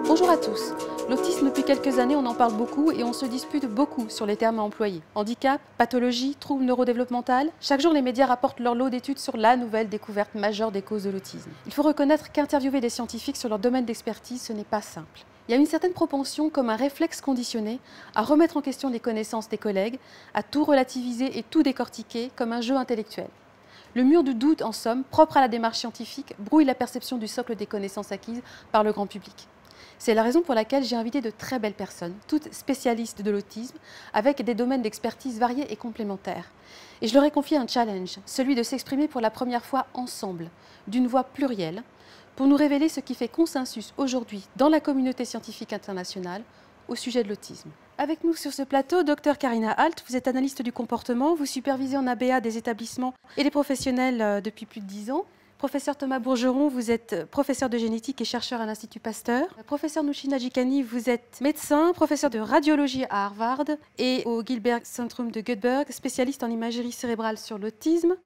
Bonjour à tous. L'autisme, depuis quelques années, on en parle beaucoup et on se dispute beaucoup sur les termes à employer. Handicap, pathologie, trouble neurodéveloppemental. Chaque jour, les médias rapportent leur lot d'études sur la nouvelle découverte majeure des causes de l'autisme. Il faut reconnaître qu'interviewer des scientifiques sur leur domaine d'expertise, ce n'est pas simple. Il y a une certaine propension, comme un réflexe conditionné, à remettre en question les connaissances des collègues, à tout relativiser et tout décortiquer comme un jeu intellectuel. Le mur du doute, en somme, propre à la démarche scientifique, brouille la perception du socle des connaissances acquises par le grand public. C'est la raison pour laquelle j'ai invité de très belles personnes, toutes spécialistes de l'autisme, avec des domaines d'expertise variés et complémentaires. Et je leur ai confié un challenge, celui de s'exprimer pour la première fois ensemble, d'une voix plurielle, pour nous révéler ce qui fait consensus aujourd'hui dans la communauté scientifique internationale au sujet de l'autisme. Avec nous sur ce plateau, Dr Karina Alt, vous êtes analyste du comportement, vous supervisez en ABA des établissements et des professionnels depuis plus de 10 ans. Professeur Thomas Bourgeron, vous êtes professeur de génétique et chercheur à l'Institut Pasteur. Professeur Nushina Jikani, vous êtes médecin, professeur de radiologie à Harvard et au Gilbert Centrum de Göteborg, spécialiste en imagerie cérébrale sur l'autisme.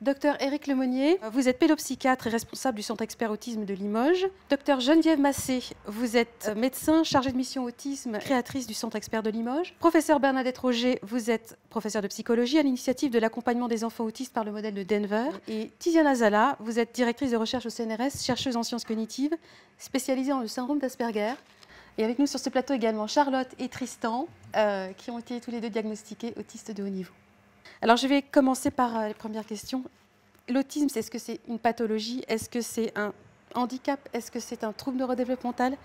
Docteur Éric Lemonnier, vous êtes pédopsychiatre et responsable du Centre Expert Autisme de Limoges. Docteur Geneviève Massé, vous êtes médecin, chargée de mission autisme, créatrice du Centre Expert de Limoges. Professeur Bernadette Roger, vous êtes professeur de psychologie à l'initiative de l'accompagnement des enfants autistes par le modèle de Denver. Et Tiziana Zala, vous êtes directrice de recherche au CNRS, chercheuse en sciences cognitives, spécialisée dans le syndrome d'Asperger. Et avec nous sur ce plateau également Charlotte et Tristan, qui ont été tous les deux diagnostiqués autistes de haut niveau. Alors je vais commencer par les premières questions. L'autisme, est-ce que c'est une pathologie? Est-ce que c'est un handicap? Est-ce que c'est un trouble neurodéveloppemental?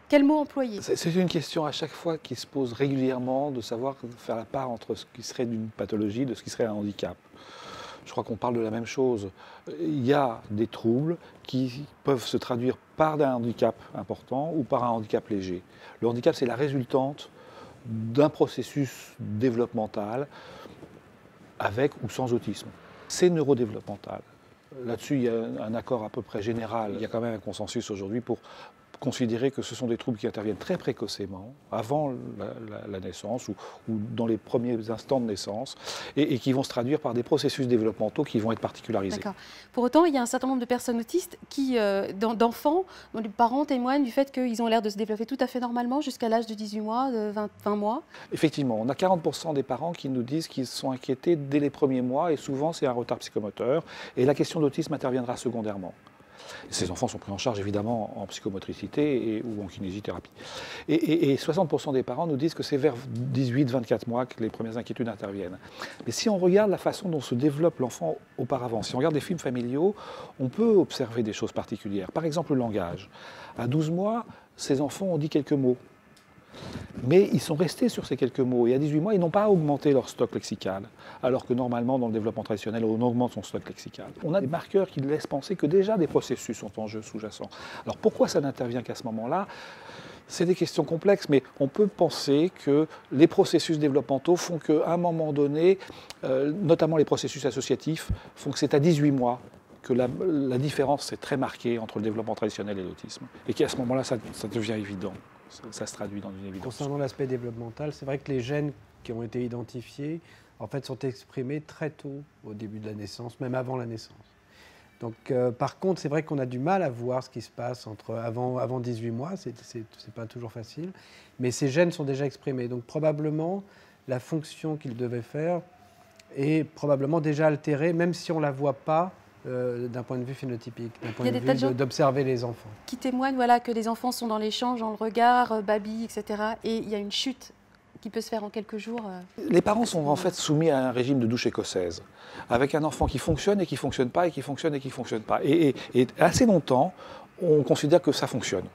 Quel mot employer? C'est une question à chaque fois qui se pose régulièrement, de savoir faire la part entre ce qui serait d'une pathologie et de ce qui serait un handicap. Je crois qu'on parle de la même chose. Il y a des troubles qui peuvent se traduire par un handicap important ou par un handicap léger. Le handicap, c'est la résultante d'un processus développemental avec ou sans autisme. C'est neurodéveloppemental. Là-dessus, il y a un accord à peu près général. Il y a quand même un consensus aujourd'hui pour considérer que ce sont des troubles qui interviennent très précocement, avant la naissance ou dans les premiers instants de naissance, et qui vont se traduire par des processus développementaux qui vont être particularisés. D'accord. Pour autant, il y a un certain nombre de personnes autistes, d'enfants, dont les parents témoignent du fait qu'ils ont l'air de se développer tout à fait normalement jusqu'à l'âge de 18 mois, de 20 mois. Effectivement, on a 40% des parents qui nous disent qu'ils sont inquiétés dès les premiers mois, et souvent c'est un retard psychomoteur, et la question d'autisme interviendra secondairement. Ces enfants sont pris en charge évidemment en psychomotricité ou en kinésithérapie. Et 60% des parents nous disent que c'est vers 18-24 mois que les premières inquiétudes interviennent. Mais si on regarde la façon dont se développe l'enfant auparavant, si on regarde des films familiaux, on peut observer des choses particulières. Par exemple le langage. À 12 mois, ces enfants ont dit quelques mots. Mais ils sont restés sur ces quelques mots. Et à 18 mois, ils n'ont pas augmenté leur stock lexical. Alors que normalement, dans le développement traditionnel, on augmente son stock lexical. On a des marqueurs qui laissent penser que déjà des processus sont en jeu sous-jacents. Alors pourquoi ça n'intervient qu'à ce moment-là? C'est des questions complexes, mais on peut penser que les processus développementaux font qu'à un moment donné, notamment les processus associatifs, font que c'est à 18 mois que la différence est très marquée entre le développement traditionnel et l'autisme. Et qu'à ce moment-là, ça devient évident. Ça se traduit dans une évidence. Concernant l'aspect développemental, c'est vrai que les gènes qui ont été identifiés en fait, sont exprimés très tôt au début de la naissance, même avant la naissance. Donc, par contre, c'est vrai qu'on a du mal à voir ce qui se passe avant 18 mois, c'est pas toujours facile, mais ces gènes sont déjà exprimés. Donc, probablement, la fonction qu'ils devaient faire est probablement déjà altérée, même si on ne la voit pas d'un point de vue phénotypique, d'un point de vue d'observer les enfants. Qui témoignent voilà, que les enfants sont dans l'échange, dans le regard, babillent, etc. Et il y a une chute qui peut se faire en quelques jours. Les parents sont en fait soumis à un régime de douche écossaise, avec un enfant qui fonctionne et qui ne fonctionne pas, et qui fonctionne et qui ne fonctionne pas. Et assez longtemps, on considère que ça fonctionne.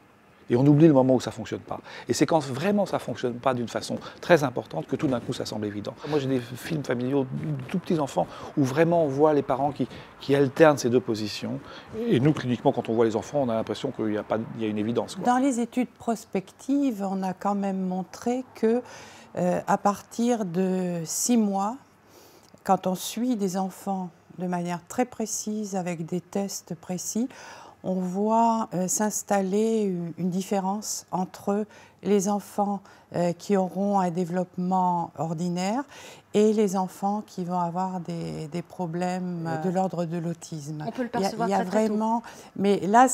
Et on oublie le moment où ça ne fonctionne pas. Et c'est quand vraiment ça ne fonctionne pas d'une façon très importante que tout d'un coup ça semble évident. Moi j'ai des films familiaux de tout petits enfants où vraiment on voit les parents qui alternent ces deux positions. Et nous, cliniquement, quand on voit les enfants, on a l'impression qu'il y a une évidence, quoi. Dans les études prospectives, on a quand même montré que à partir de 6 mois, quand on suit des enfants de manière très précise, avec des tests précis, on voit s'installer une différence entre les enfants qui auront un développement ordinaire et les enfants qui vont avoir des problèmes de l'ordre de l'autisme. On peut le percevoir Il y a très vraiment, tôt. Mais là,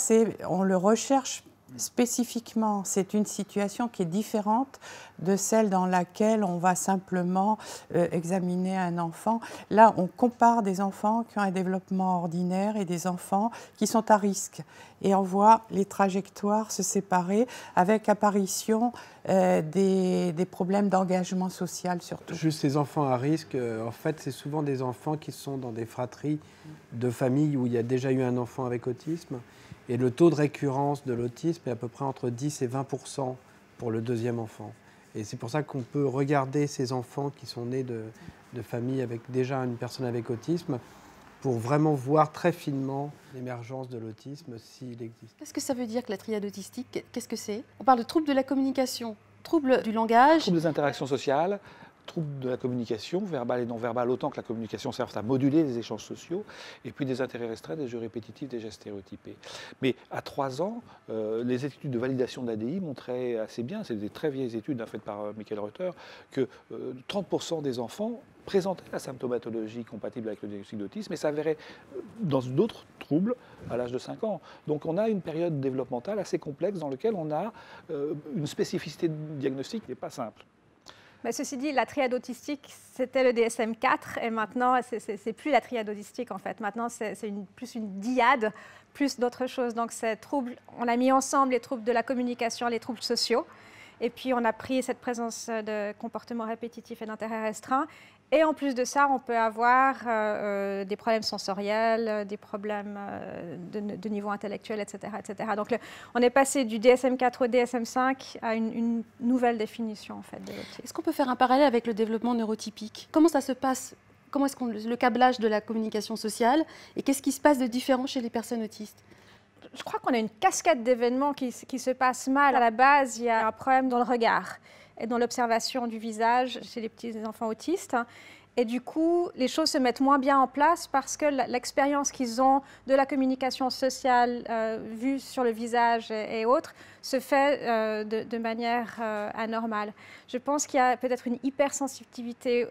on le recherche spécifiquement. C'est une situation qui est différente de celle dans laquelle on va simplement examiner un enfant. Là, on compare des enfants qui ont un développement ordinaire et des enfants qui sont à risque. Et on voit les trajectoires se séparer avec apparition des problèmes d'engagement social surtout. Juste ces enfants à risque, en fait, c'est souvent des enfants qui sont dans des fratries de familles où il y a déjà eu un enfant avec autisme. Et le taux de récurrence de l'autisme est à peu près entre 10 et 20% pour le deuxième enfant. Et c'est pour ça qu'on peut regarder ces enfants qui sont nés de familles avec déjà une personne avec autisme pour vraiment voir très finement l'émergence de l'autisme s'il existe. Qu'est-ce que ça veut dire que la triade autistique? Qu'est-ce que c'est? On parle de troubles de la communication, troubles du langage, troubles des interactions sociales, troubles de la communication, verbale et non verbale, autant que la communication serve à moduler les échanges sociaux, et puis des intérêts restreints, des jeux répétitifs, des gestes stéréotypés. Mais à 3 ans, les études de validation de l'ADI montraient assez bien, c'est des très vieilles études faites par Michael Reuter, que 30% des enfants présentaient la symptomatologie compatible avec le diagnostic d'autisme et s'avérait dans d'autres troubles à l'âge de 5 ans. Donc on a une période développementale assez complexe dans laquelle on a une spécificité de diagnostic qui n'est pas simple. Mais ceci dit, la triade autistique, c'était le DSM-4 et maintenant, c'est plus la triade autistique en fait. Maintenant, c'est plus une dyade, plus d'autres choses. Donc, on a mis ensemble les troubles de la communication, les troubles sociaux. Et puis, on a pris cette présence de comportements répétitifs et d'intérêts restreints. Et en plus de ça, on peut avoir des problèmes sensoriels, des problèmes de niveau intellectuel, etc. etc. Donc, on est passé du DSM-4 au DSM-5 à une nouvelle définition en fait, de l'autisme. Est-ce qu'on peut faire un parallèle avec le développement neurotypique? Comment ça se passe? Comment est-ce le câblage de la communication sociale? Et qu'est-ce qui se passe de différent chez les personnes autistes? Je crois qu'on a une cascade d'événements qui se passent mal. À la base, il y a un problème dans le regard et dans l'observation du visage chez les petits enfants autistes. Et du coup, les choses se mettent moins bien en place parce que l'expérience qu'ils ont de la communication sociale vue sur le visage et autres se fait de manière anormale. Je pense qu'il y a peut-être une hypersensibilité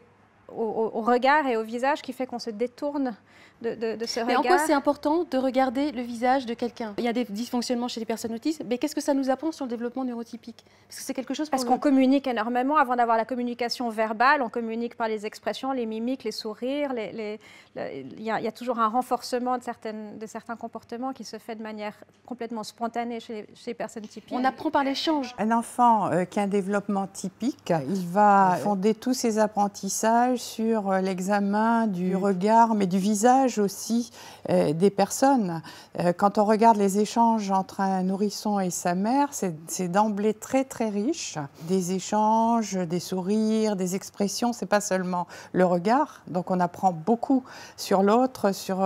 au regard et au visage qui fait qu'on se détourne de ce regard. Mais en quoi c'est important de regarder le visage de quelqu'un? Il y a des dysfonctionnements chez les personnes autistes, mais qu'est-ce que ça nous apprend sur le développement neurotypique? Parce que c'est quelque chose... Parce qu'on communique énormément. Avant d'avoir la communication verbale, on communique par les expressions, les mimiques, les sourires. Il y a toujours un renforcement de certains comportements qui se fait de manière complètement spontanée chez les personnes typiques. On apprend par l'échange. Un enfant qui a un développement typique, il va fonder tous ses apprentissages sur l'examen du regard, mais du visage aussi des personnes. Quand on regarde les échanges entre un nourrisson et sa mère, c'est d'emblée très très riche. Des échanges, des sourires, des expressions, c'est pas seulement le regard. Donc on apprend beaucoup sur l'autre, sur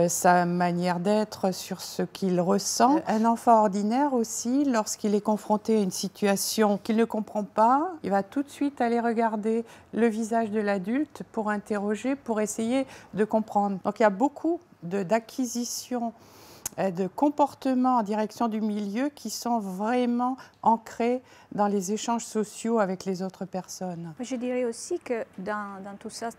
sa manière d'être, sur ce qu'il ressent. Un enfant ordinaire aussi, lorsqu'il est confronté à une situation qu'il ne comprend pas, il va tout de suite aller regarder le visage de l'adulte pour interroger, pour essayer de comprendre. Donc il y a beaucoup d'acquisitions de comportements en direction du milieu qui sont vraiment ancrés dans les échanges sociaux avec les autres personnes. Je dirais aussi que dans tout ça,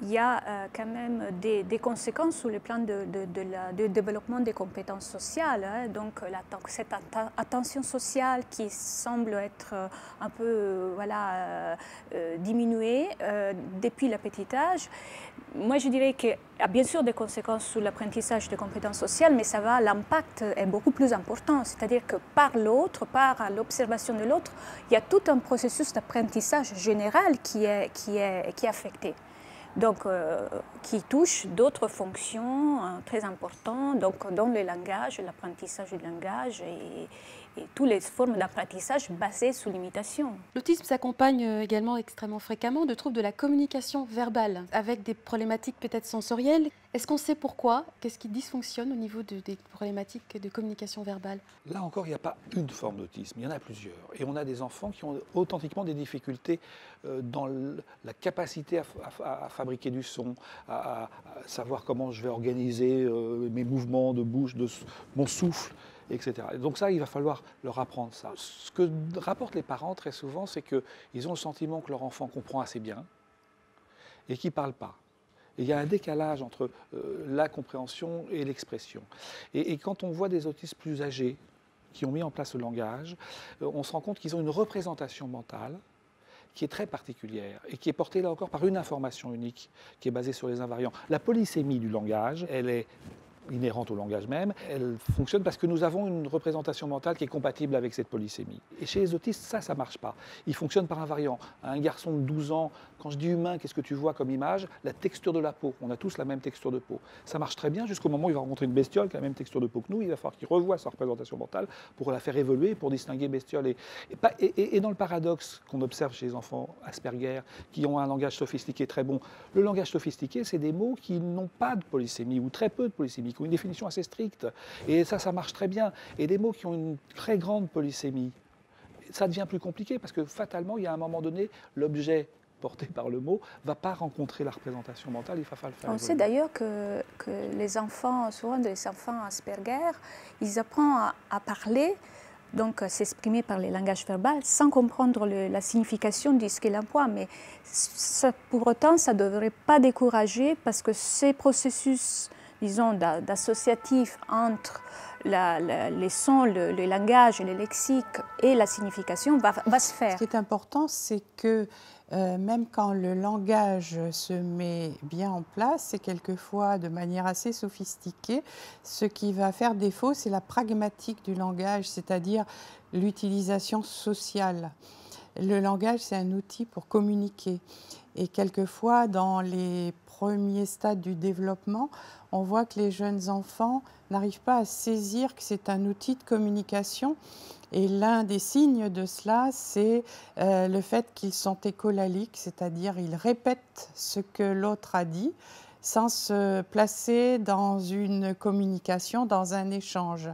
il y a quand même des conséquences sur le plan de développement des compétences sociales. Hein. Donc cette attention sociale qui semble être un peu diminuée depuis le petit âge. Moi, je dirais qu'il y a bien sûr des conséquences sur l'apprentissage des compétences sociales, mais l'impact est beaucoup plus important. C'est-à-dire que par l'autre, par l'observation de l'autre, il y a tout un processus d'apprentissage général qui est affecté. donc, qui touche d'autres fonctions très importantes, donc, dans le langage, l'apprentissage du langage et toutes les formes d'apprentissage basées sur l'imitation. L'autisme s'accompagne également extrêmement fréquemment de troubles de la communication verbale, avec des problématiques peut-être sensorielles. Est-ce qu'on sait pourquoi? Qu'est-ce qui dysfonctionne au niveau des problématiques de communication verbale? Là encore, il n'y a pas une forme d'autisme, il y en a plusieurs. Et on a des enfants qui ont authentiquement des difficultés dans la capacité à fabriquer du son, à savoir comment je vais organiser mes mouvements de bouche, mon souffle, etc. Et donc ça, il va falloir leur apprendre ça. Ce que rapportent les parents très souvent, c'est qu'ils ont le sentiment que leur enfant comprend assez bien et qu'il ne parle pas. Et il y a un décalage entre la compréhension et l'expression. Et quand on voit des autistes plus âgés qui ont mis en place le langage, on se rend compte qu'ils ont une représentation mentale qui est très particulière et qui est portée là encore par une information unique qui est basée sur les invariants. La polysémie du langage, elle est inhérente au langage même, elle fonctionne parce que nous avons une représentation mentale qui est compatible avec cette polysémie. Et chez les autistes, ça ne marche pas. Ils fonctionnent par invariant. Un garçon de 12 ans, quand je dis humain, qu'est-ce que tu vois comme image? La texture de la peau. On a tous la même texture de peau. Ça marche très bien jusqu'au moment où il va rencontrer une bestiole qui a la même texture de peau que nous. Il va falloir qu'il revoie sa représentation mentale pour la faire évoluer, pour distinguer bestiole. Et dans le paradoxe qu'on observe chez les enfants Asperger, qui ont un langage sophistiqué très bon, le langage sophistiqué, c'est des mots qui n'ont pas de polysémie ou très peu de polysémie, qui ont une définition assez stricte. Et ça marche très bien. Et des mots qui ont une très grande polysémie, ça devient plus compliqué parce que fatalement, il y a un moment donné, l'objet porté par le mot ne va pas rencontrer la représentation mentale, il va falloir le faire. On sait d'ailleurs que les enfants, souvent les enfants Asperger, ils apprennent à parler, donc s'exprimer par le langage verbal, sans comprendre la signification de ce qu'il emploie. Mais ça, pour autant, ça ne devrait pas décourager parce que ces processus, disons, d'associatif entre les sons, le langage, le lexique et la signification va se faire. Ce qui est important, c'est que même quand le langage se met bien en place, et quelquefois de manière assez sophistiquée, ce qui va faire défaut, c'est la pragmatique du langage, c'est-à-dire l'utilisation sociale. Le langage, c'est un outil pour communiquer. Et quelquefois, dans les premiers stades du développement, on voit que les jeunes enfants n'arrivent pas à saisir que c'est un outil de communication. Et l'un des signes de cela, c'est le fait qu'ils sont écolaliques, c'est-à-dire ils répètent ce que l'autre a dit sans se placer dans une communication, dans un échange.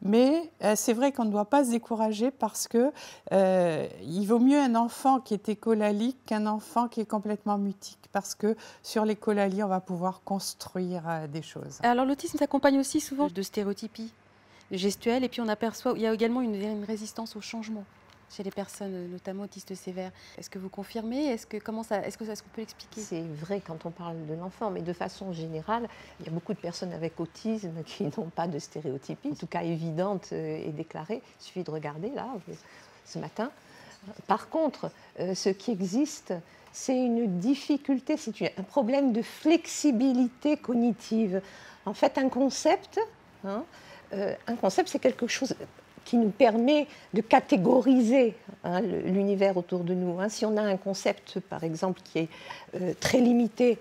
Mais c'est vrai qu'on ne doit pas se décourager parce qu'il vaut mieux un enfant qui est écolalique qu'un enfant qui est complètement mutique. Parce que sur l'écolalie, on va pouvoir construire des choses. Alors l'autisme s'accompagne aussi souvent de stéréotypies gestuelles et puis on aperçoit qu'il y a également une résistance au changement chez les personnes, notamment autistes sévères. Est-ce que vous confirmez? Est-ce qu'on peut l'expliquer? C'est vrai quand on parle de l'enfant, mais de façon générale, il y a beaucoup de personnes avec autisme qui n'ont pas de stéréotypie, en tout cas évidente et déclarée. Il suffit de regarder là, ce matin. Par contre, ce qui existe, c'est une difficulté, c'est un problème de flexibilité cognitive. En fait, un concept, c'est quelque chose qui nous permet de catégoriser l'univers autour de nous. Si on a un concept, par exemple, qui est très limité,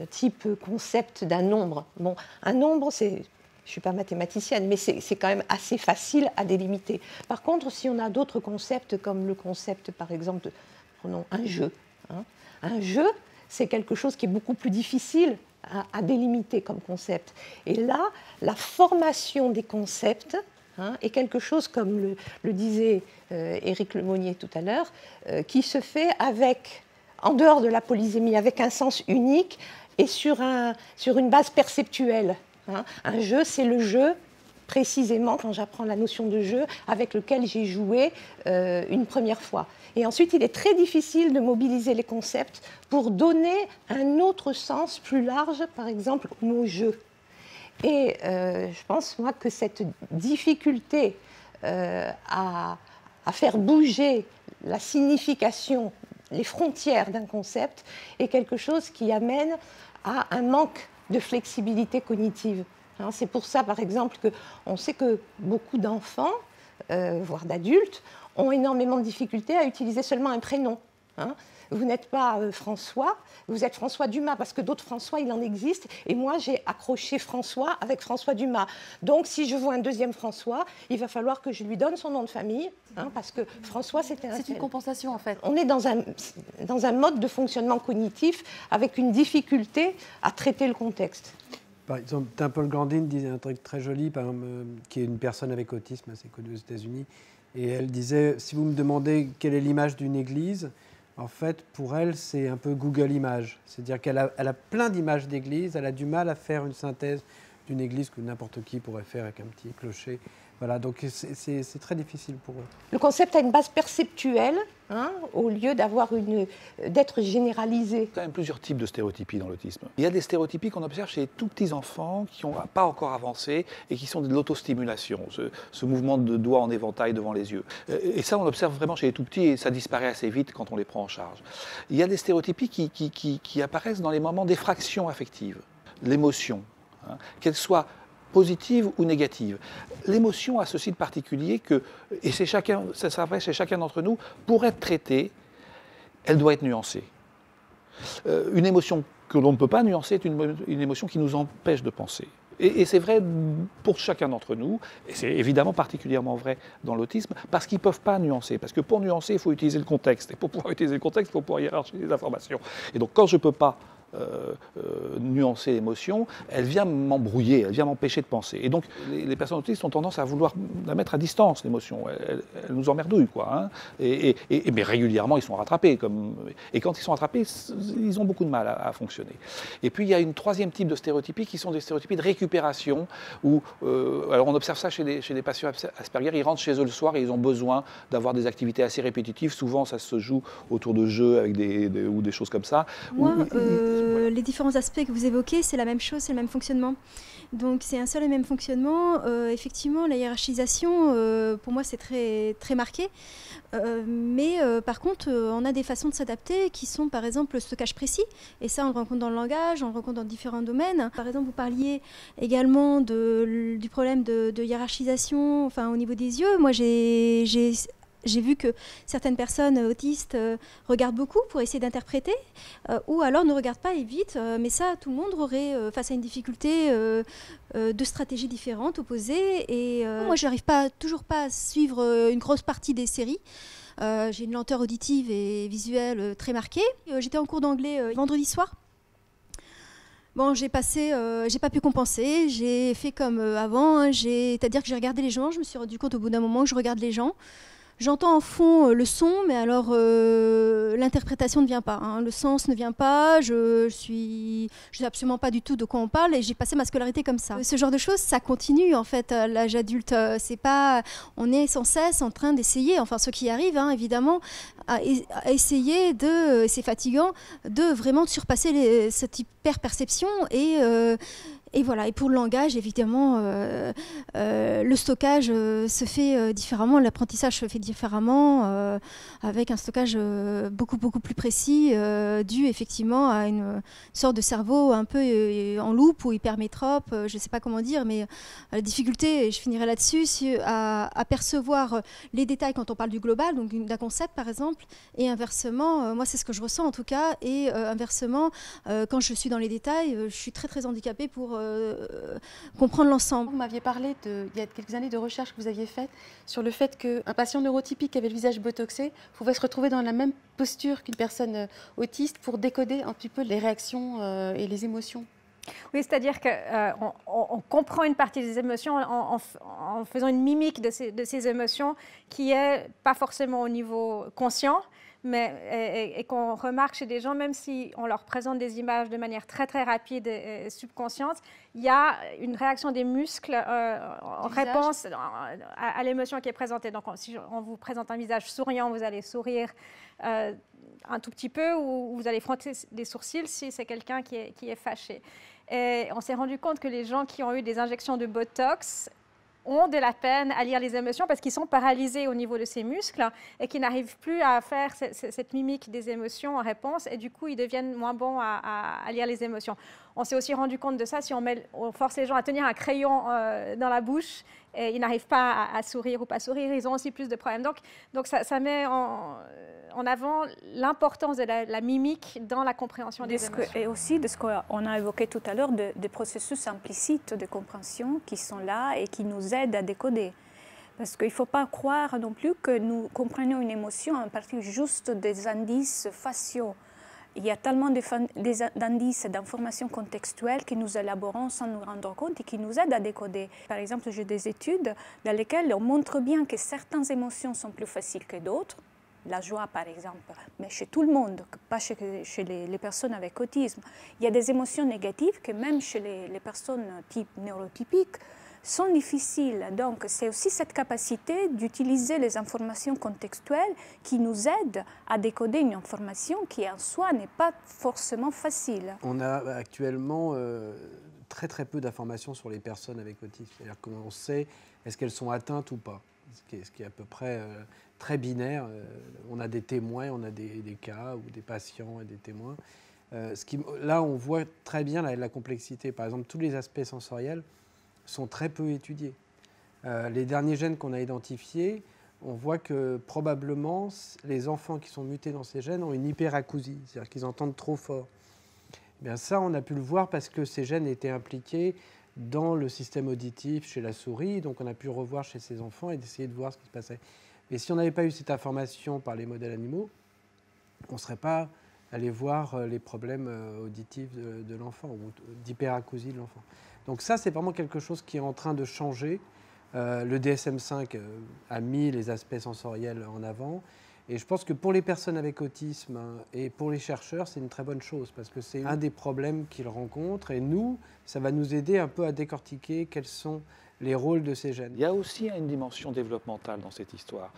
type concept d'un nombre. Bon, un nombre, je ne suis pas mathématicienne, mais c'est quand même assez facile à délimiter. Par contre, si on a d'autres concepts, comme le concept, par exemple, prenons un jeu. Un jeu, c'est quelque chose qui est beaucoup plus difficile à délimiter comme concept. Et là, la formation des concepts est quelque chose, comme le disait Éric Lemonnier tout à l'heure, qui se fait en dehors de la polysémie, avec un sens unique et sur une base perceptuelle. Un jeu, c'est le jeu, précisément, quand j'apprends la notion de jeu, avec lequel j'ai joué une première fois. Et ensuite, il est très difficile de mobiliser les concepts pour donner un autre sens plus large, par exemple, au mot « jeu ». Et je pense, moi, que cette difficulté à faire bouger la signification, les frontières d'un concept, est quelque chose qui amène à un manque de flexibilité cognitive. C'est pour ça, par exemple, qu'on sait que beaucoup d'enfants, voire d'adultes, ont énormément de difficultés à utiliser seulement un prénom. vous n'êtes pas François, vous êtes François Dumas, parce que d'autres François, il en existe, et moi, j'ai accroché François avec François Dumas. Donc, si je vois un deuxième François, il va falloir que je lui donne son nom de famille, hein, parce que François, c'était un... C'est une compensation, en fait. On est dans un mode de fonctionnement cognitif avec une difficulté à traiter le contexte. Par exemple, Temple Grandin disait un truc très joli, par exemple, qui est une personne avec autisme assez connue aux États-Unis, et elle disait, si vous me demandez quelle est l'image d'une église, en fait, pour elle, c'est un peu Google Images. C'est-à-dire qu'elle a plein d'images d'église, elle a du mal à faire une synthèse d'une église que n'importe qui pourrait faire avec un petit clocher. Voilà, donc c'est très difficile pour eux. Le concept a une base perceptuelle, hein, au lieu d'être généralisé. Il y a quand même plusieurs types de stéréotypies dans l'autisme. Il y a des stéréotypies qu'on observe chez les tout petits enfants qui n'ont pas encore avancé et qui sont de l'autostimulation, ce mouvement de doigts en éventail devant les yeux. Et ça, on l'observe vraiment chez les tout petits et ça disparaît assez vite quand on les prend en charge. Il y a des stéréotypies qui apparaissent dans les moments d'effraction affective, l'émotion, hein, qu'elle soit positive ou négative. L'émotion a ceci de particulier que, et ça vrai chez chacun d'entre nous, pour être traitée, elle doit être nuancée. Une émotion que l'on ne peut pas nuancer est une émotion qui nous empêche de penser. Et c'est vrai pour chacun d'entre nous, et c'est évidemment particulièrement vrai dans l'autisme, parce qu'ils ne peuvent pas nuancer. Parce que pour nuancer, il faut utiliser le contexte. Et pour pouvoir utiliser le contexte, il faut pouvoir hiérarchiser les informations. Et donc quand je ne peux pas nuancer l'émotion, elle vient m'embrouiller, elle vient m'empêcher de penser. Et donc, les personnes autistes ont tendance à vouloir la mettre à distance, l'émotion. Elle nous emmerdouille, quoi. Hein. Mais régulièrement, ils sont rattrapés. Et quand ils sont rattrapés, ils ont beaucoup de mal à fonctionner. Et puis, il y a une troisième type de stéréotypie qui sont des stéréotypies de récupération, où, alors on observe ça chez les patients Asperger, ils rentrent chez eux le soir et ils ont besoin d'avoir des activités assez répétitives. Souvent, ça se joue autour de jeux avec ou des choses comme ça. Moi, les différents aspects que vous évoquez, c'est la même chose, c'est le même fonctionnement. Donc c'est un seul et même fonctionnement. Effectivement, la hiérarchisation, pour moi, c'est très, très marqué. Mais par contre, on a des façons de s'adapter qui sont, par exemple, le stockage précis. Et ça, on le rencontre dans le langage, on le rencontre dans différents domaines. Par exemple, vous parliez également du problème de hiérarchisation, enfin, au niveau des yeux. Moi, j'ai vu que certaines personnes autistes regardent beaucoup pour essayer d'interpréter, ou alors ne regardent pas et évitent. Mais ça, tout le monde aurait face à une difficulté de stratégies différentes, opposées. Et moi, je n'arrive toujours pas à suivre une grosse partie des séries. J'ai une lenteur auditive et visuelle très marquée. J'étais en cours d'anglais vendredi soir. Bon, j'ai pas pu compenser, j'ai fait comme avant, hein, c'est-à-dire que j'ai regardé les gens, je me suis rendu compte au bout d'un moment que je regarde les gens. J'entends en fond le son, mais alors l'interprétation ne vient pas, hein, le sens ne vient pas, je sais absolument pas du tout de quoi on parle et j'ai passé ma scolarité comme ça. Ce genre de choses, ça continue en fait à l'âge adulte. C'est pas, on est sans cesse en train d'essayer, enfin ce qui arrive, hein, évidemment, à essayer c'est fatigant, de vraiment surpasser cette hyper-perception et voilà, et pour le langage, évidemment, le stockage se fait différemment, l'apprentissage se fait différemment, avec un stockage beaucoup plus précis, dû effectivement à une sorte de cerveau un peu en loupe ou hypermétrope, je ne sais pas comment dire, mais la difficulté, et je finirai là-dessus, à percevoir les détails quand on parle du global, donc d'un concept par exemple, et inversement, moi c'est ce que je ressens en tout cas, et inversement, quand je suis dans les détails, je suis très handicapée pour comprendre l'ensemble. Vous m'aviez parlé, il y a quelques années, de recherches que vous aviez faites sur le fait qu'un patient neurotypique qui avait le visage botoxé pouvait se retrouver dans la même posture qu'une personne autiste pour décoder un petit peu les réactions et les émotions. Oui, c'est-à-dire qu'on comprend une partie des émotions en faisant une mimique de ces émotions qui n'est pas forcément au niveau conscient, et qu'on remarque chez des gens, même si on leur présente des images de manière très rapide et subconsciente, il y a une réaction des muscles en réponse à l'émotion qui est présentée. Donc si on vous présente un visage souriant, vous allez sourire un tout petit peu, ou vous allez froncer les sourcils si c'est quelqu'un qui est fâché. Et on s'est rendu compte que les gens qui ont eu des injections de Botox ont de la peine à lire les émotions parce qu'ils sont paralysés au niveau de ces muscles et qu'ils n'arrivent plus à faire cette mimique des émotions en réponse, et du coup ils deviennent moins bons à lire les émotions. On s'est aussi rendu compte de ça si on force les gens à tenir un crayon dans la bouche et ils n'arrivent pas à sourire ou pas sourire, ils ont aussi plus de problèmes. Donc ça met en avant l'importance de la mimique dans la compréhension des émotions. Et aussi de ce qu'on a évoqué tout à l'heure, des processus implicites de compréhension qui sont là et qui nous aident à décoder. Parce qu'il ne faut pas croire non plus que nous comprenions une émotion à partir juste des indices faciaux. Il y a tellement d'indices et d'informations contextuelles que nous élaborons sans nous rendre compte et qui nous aident à décoder. Par exemple, j'ai des études dans lesquelles on montre bien que certaines émotions sont plus faciles que d'autres. La joie, par exemple, mais chez tout le monde, pas chez les personnes avec autisme. Il y a des émotions négatives que même chez les personnes type neurotypiques sont difficiles. Donc, c'est aussi cette capacité d'utiliser les informations contextuelles qui nous aident à décoder une information qui, en soi, n'est pas forcément facile. On a actuellement très très peu d'informations sur les personnes avec autisme. C'est-à-dire qu'on sait est-ce qu'elles sont atteintes ou pas, ce qui est à peu près très binaire. On a des témoins, on a des cas ou des patients et des témoins. Là, on voit très bien la complexité. Par exemple, tous les aspects sensoriels sont très peu étudiés. Les derniers gènes qu'on a identifiés, on voit que probablement les enfants qui sont mutés dans ces gènes ont une hyperacousie, c'est-à-dire qu'ils entendent trop fort. Eh bien ça, on a pu le voir parce que ces gènes étaient impliqués dans le système auditif chez la souris, donc on a pu le revoir chez ces enfants et d'essayer de voir ce qui se passait. Mais si on n'avait pas eu cette information par les modèles animaux, on ne serait pas allé voir les problèmes auditifs de l'enfant ou d'hyperacousie de l'enfant. Donc ça, c'est vraiment quelque chose qui est en train de changer. Le DSM-5 a mis les aspects sensoriels en avant. Et je pense que pour les personnes avec autisme et pour les chercheurs, c'est une très bonne chose parce que c'est un des problèmes qu'ils rencontrent. Et nous, ça va nous aider un peu à décortiquer quels sont les rôles de ces gènes. Il y a aussi une dimension développementale dans cette histoire.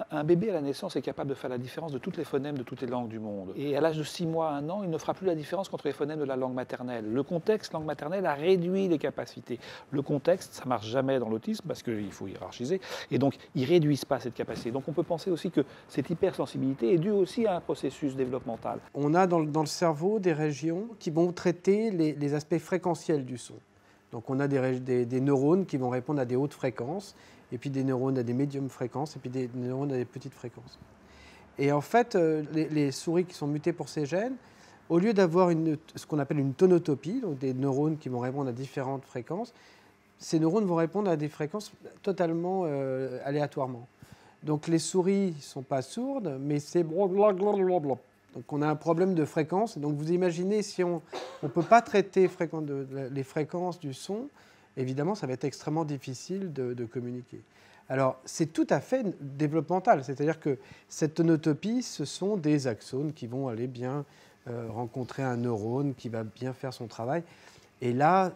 Un bébé à la naissance est capable de faire la différence de toutes les phonèmes de toutes les langues du monde. Et à l'âge de 6 mois à 1 an, il ne fera plus la différence entre les phonèmes de la langue maternelle. Le contexte langue maternelle a réduit les capacités. Le contexte, ça ne marche jamais dans l'autisme parce qu'il faut hiérarchiser. Et donc, ils ne réduisent pas cette capacité. Donc, on peut penser aussi que cette hypersensibilité est due aussi à un processus développemental. On a dans le cerveau des régions qui vont traiter les aspects fréquentiels du son. Donc on a des neurones qui vont répondre à des hautes fréquences, et puis des neurones à des médiums fréquences, et puis des neurones à des petites fréquences. Et en fait, les souris qui sont mutées pour ces gènes, au lieu d'avoir ce qu'on appelle une tonotopie, donc des neurones qui vont répondre à différentes fréquences, ces neurones vont répondre à des fréquences totalement aléatoirement. Donc les souris ne sont pas sourdes, mais c'est blablabla. Donc on a un problème de fréquence. Donc vous imaginez, si on ne peut pas traiter les fréquences du son, évidemment, ça va être extrêmement difficile de communiquer. Alors c'est tout à fait développemental, c'est-à-dire que cette tonotopie, ce sont des axones qui vont aller bien rencontrer un neurone qui va bien faire son travail. Et là,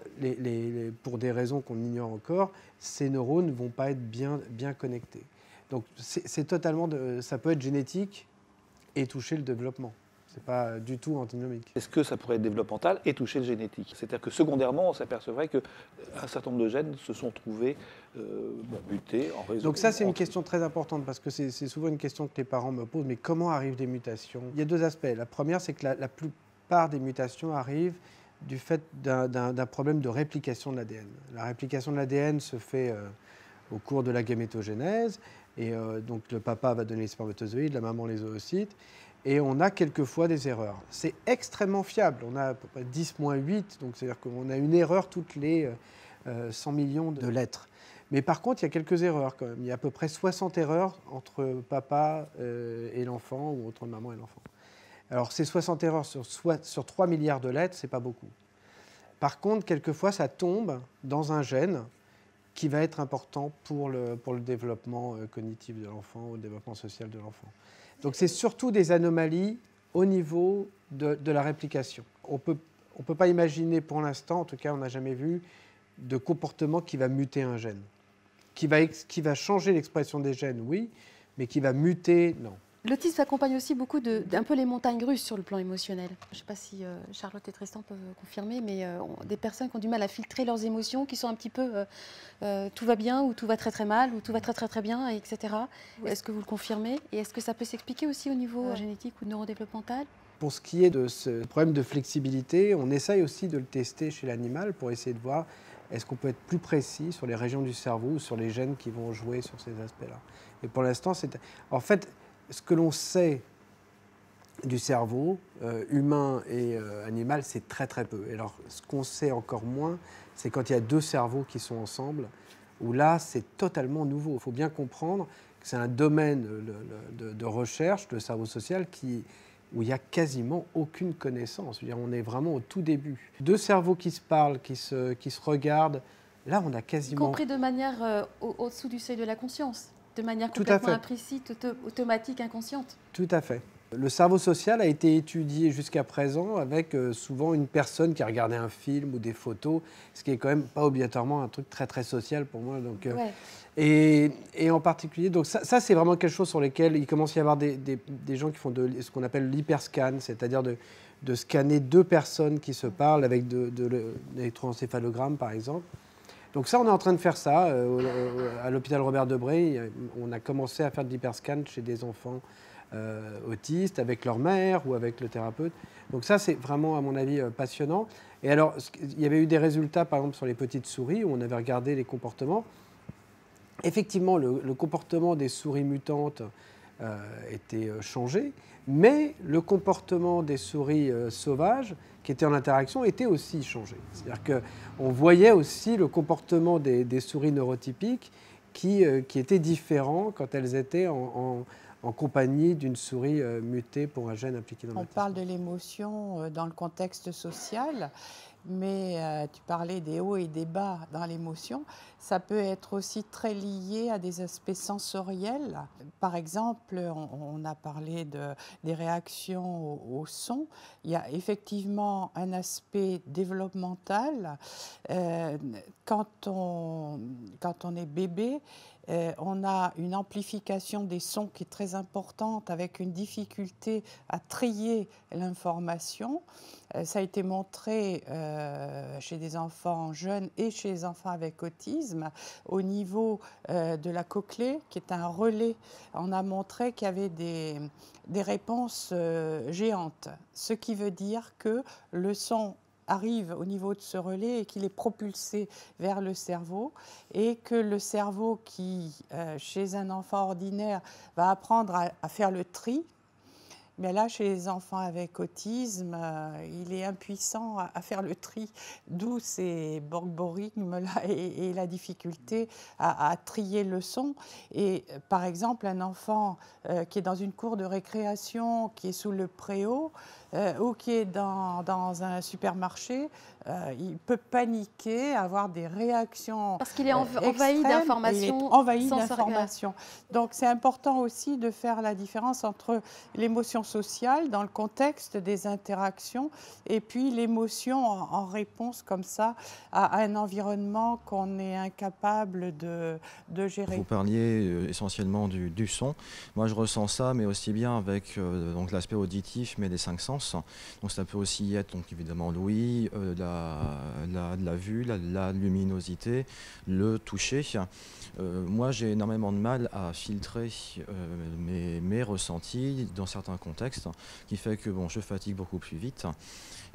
pour des raisons qu'on ignore encore, ces neurones ne vont pas être bien connectés. Donc c'est totalement, ça peut être génétique et toucher le développement. Ce n'est pas du tout antinomique. Est-ce que ça pourrait être développemental et toucher le génétique? C'est-à-dire que secondairement, on s'apercevrait qu'un certain nombre de gènes se sont trouvés mutés en raison... Donc ça, c'est une question très importante parce que c'est souvent une question que les parents me posent. Mais comment arrivent des mutations? Il y a deux aspects. La première, c'est que la plupart des mutations arrivent du fait d'un problème de réplication de l'ADN. La réplication de l'ADN se fait au cours de la gamétogénèse. Et donc le papa va donner les spermatozoïdes, la maman les oocytes, et on a quelquefois des erreurs. C'est extrêmement fiable, on a à peu près 10-8, donc c'est-à-dire qu'on a une erreur toutes les 100 millions de lettres. Mais par contre, il y a quelques erreurs quand même. Il y a à peu près 60 erreurs entre papa et l'enfant, ou entre maman et l'enfant. Alors ces 60 erreurs sur 3 milliards de lettres, c'est pas beaucoup. Par contre, quelquefois, ça tombe dans un gène qui va être important pour le développement cognitif de l'enfant, ou le développement social de l'enfant. Donc c'est surtout des anomalies au niveau de la réplication. On peut pas imaginer pour l'instant, en tout cas on n'a jamais vu, de comportement qui va muter un gène. Qui va changer l'expression des gènes, oui, mais qui va muter, non. L'autisme accompagne aussi beaucoup d'un peu les montagnes russes sur le plan émotionnel. Je ne sais pas si Charlotte et Tristan peuvent confirmer, mais des personnes qui ont du mal à filtrer leurs émotions, qui sont un petit peu tout va bien, ou tout va très très mal, ou tout va très très très bien, etc. Oui. Est-ce que vous le confirmez? Et est-ce que ça peut s'expliquer aussi au niveau génétique ou neurodéveloppemental? Pour ce qui est de ce problème de flexibilité, on essaye aussi de le tester chez l'animal pour essayer de voir est-ce qu'on peut être plus précis sur les régions du cerveau ou sur les gènes qui vont jouer sur ces aspects-là. Et pour l'instant, en fait, ce que l'on sait du cerveau humain et animal, c'est très très peu. Et alors, ce qu'on sait encore moins, c'est quand il y a deux cerveaux qui sont ensemble, où là, c'est totalement nouveau. Il faut bien comprendre que c'est un domaine de recherche, le cerveau social, où il n'y a quasiment aucune connaissance. Je veux dire, on est vraiment au tout début. Deux cerveaux qui se parlent, qui se regardent, là, on a quasiment... Y compris de manière au-dessous du seuil de la conscience, de manière complètement implicite, automatique, inconsciente. Tout à fait. Le cerveau social a été étudié jusqu'à présent avec souvent une personne qui a regardé un film ou des photos, ce qui est quand même pas obligatoirement un truc très très social pour moi. Donc, et en particulier, donc ça c'est vraiment quelque chose sur lequel il commence à y avoir des gens qui font ce qu'on appelle l'hyperscan, c'est-à-dire de scanner deux personnes qui se parlent avec de l'électroencéphalogramme par exemple. Donc ça, on est en train de faire ça à l'hôpital Robert Debré. On a commencé à faire de l'hyperscan chez des enfants autistes, avec leur mère ou avec le thérapeute. Donc ça, c'est vraiment, à mon avis, passionnant. Et alors, il y avait eu des résultats, par exemple, sur les petites souris, où on avait regardé les comportements. Effectivement, le comportement des souris mutantes était changé, mais le comportement des souris sauvages, qui étaient en interaction, était aussi changé. C'est-à-dire qu'on voyait aussi le comportement des souris neurotypiques qui étaient différents quand elles étaient en compagnie d'une souris mutée pour un gène impliqué dans l'autisme. On parle de l'émotion dans le contexte social, mais tu parlais des hauts et des bas dans l'émotion. Ça peut être aussi très lié à des aspects sensoriels. Par exemple, on a parlé des réactions au son. Il y a effectivement un aspect développemental. Quand on est bébé, on a une amplification des sons qui est très importante avec une difficulté à trier l'information. Ça a été montré chez des enfants jeunes et chez les enfants avec autisme. Au niveau de la cochlée, qui est un relais, on a montré qu'il y avait des réponses géantes. Ce qui veut dire que le son arrive au niveau de ce relais et qu'il est propulsé vers le cerveau et que le cerveau qui, chez un enfant ordinaire, va apprendre à faire le tri, mais là, chez les enfants avec autisme, il est impuissant à faire le tri, d'où ces borborigmes-là et la difficulté à trier le son. Et par exemple, un enfant qui est dans une cour de récréation, qui est sous le préau, ou qui est dans un supermarché, il peut paniquer, avoir des réactions parce qu'il est envahi d'informations. Envahi d'informations. Donc c'est important aussi de faire la différence entre l'émotion sociale dans le contexte des interactions et puis l'émotion en réponse comme ça à un environnement qu'on est incapable de gérer. Vous parliez essentiellement du son. Moi je ressens ça, mais aussi bien avec donc l'aspect auditif, mais des 5 sens. Donc ça peut aussi être donc évidemment l'ouïe, la vue, la luminosité, le toucher. Moi j'ai énormément de mal à filtrer mes ressentis dans certains contextes, qui fait que bon, je fatigue beaucoup plus vite.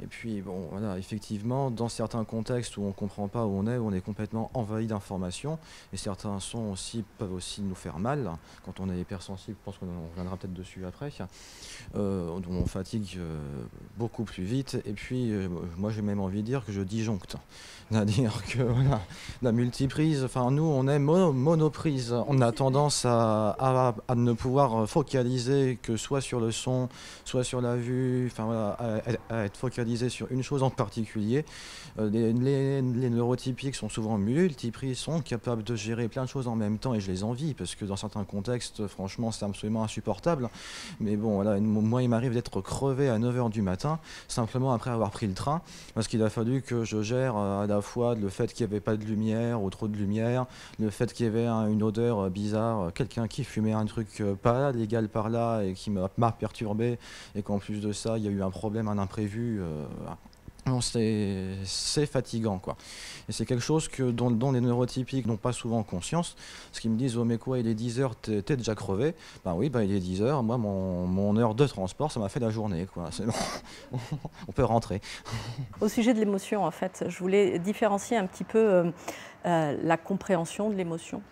Et puis bon, voilà, effectivement, dans certains contextes où on ne comprend pas où on est complètement envahi d'informations, et certains sons aussi peuvent aussi nous faire mal. Quand on est hypersensible, je pense qu'on reviendra peut-être dessus après, on fatigue beaucoup plus vite. Et puis moi j'ai même envie de dire que je disjoncte. C'est-à-dire que voilà, la multiprise, enfin nous on est monoprise. On a tendance à ne pouvoir focaliser que soit sur le son, soit sur la vue, enfin voilà, à être focalisé sur une chose en particulier. Les neurotypiques sont souvent multiprises, sont capables de gérer plein de choses en même temps et je les envie parce que dans certains contextes, franchement, c'est absolument insupportable. Mais bon, voilà, moi, il m'arrive d'être crevé à 9h du matin, simplement après avoir pris le train, parce qu'il a fallu que je gère à la fois le fait qu'il n'y avait pas de lumière ou trop de lumière, le fait qu'il y avait une odeur bizarre, quelqu'un qui fumait un truc pas légal par là et qui m'a perturbé, et qu'en plus de ça, il y a eu un problème, un imprévu. c'est fatigant, quoi. Et c'est quelque chose dont les neurotypiques n'ont pas souvent conscience. Parce qu'ils me disent, oh mais quoi, il est 10 heures, t'es déjà crevé. Ben oui, il est 10 heures, moi mon heure de transport, ça m'a fait la journée, quoi. Bon. On peut rentrer. Au sujet de l'émotion, en fait, je voulais différencier un petit peu la compréhension de l'émotion,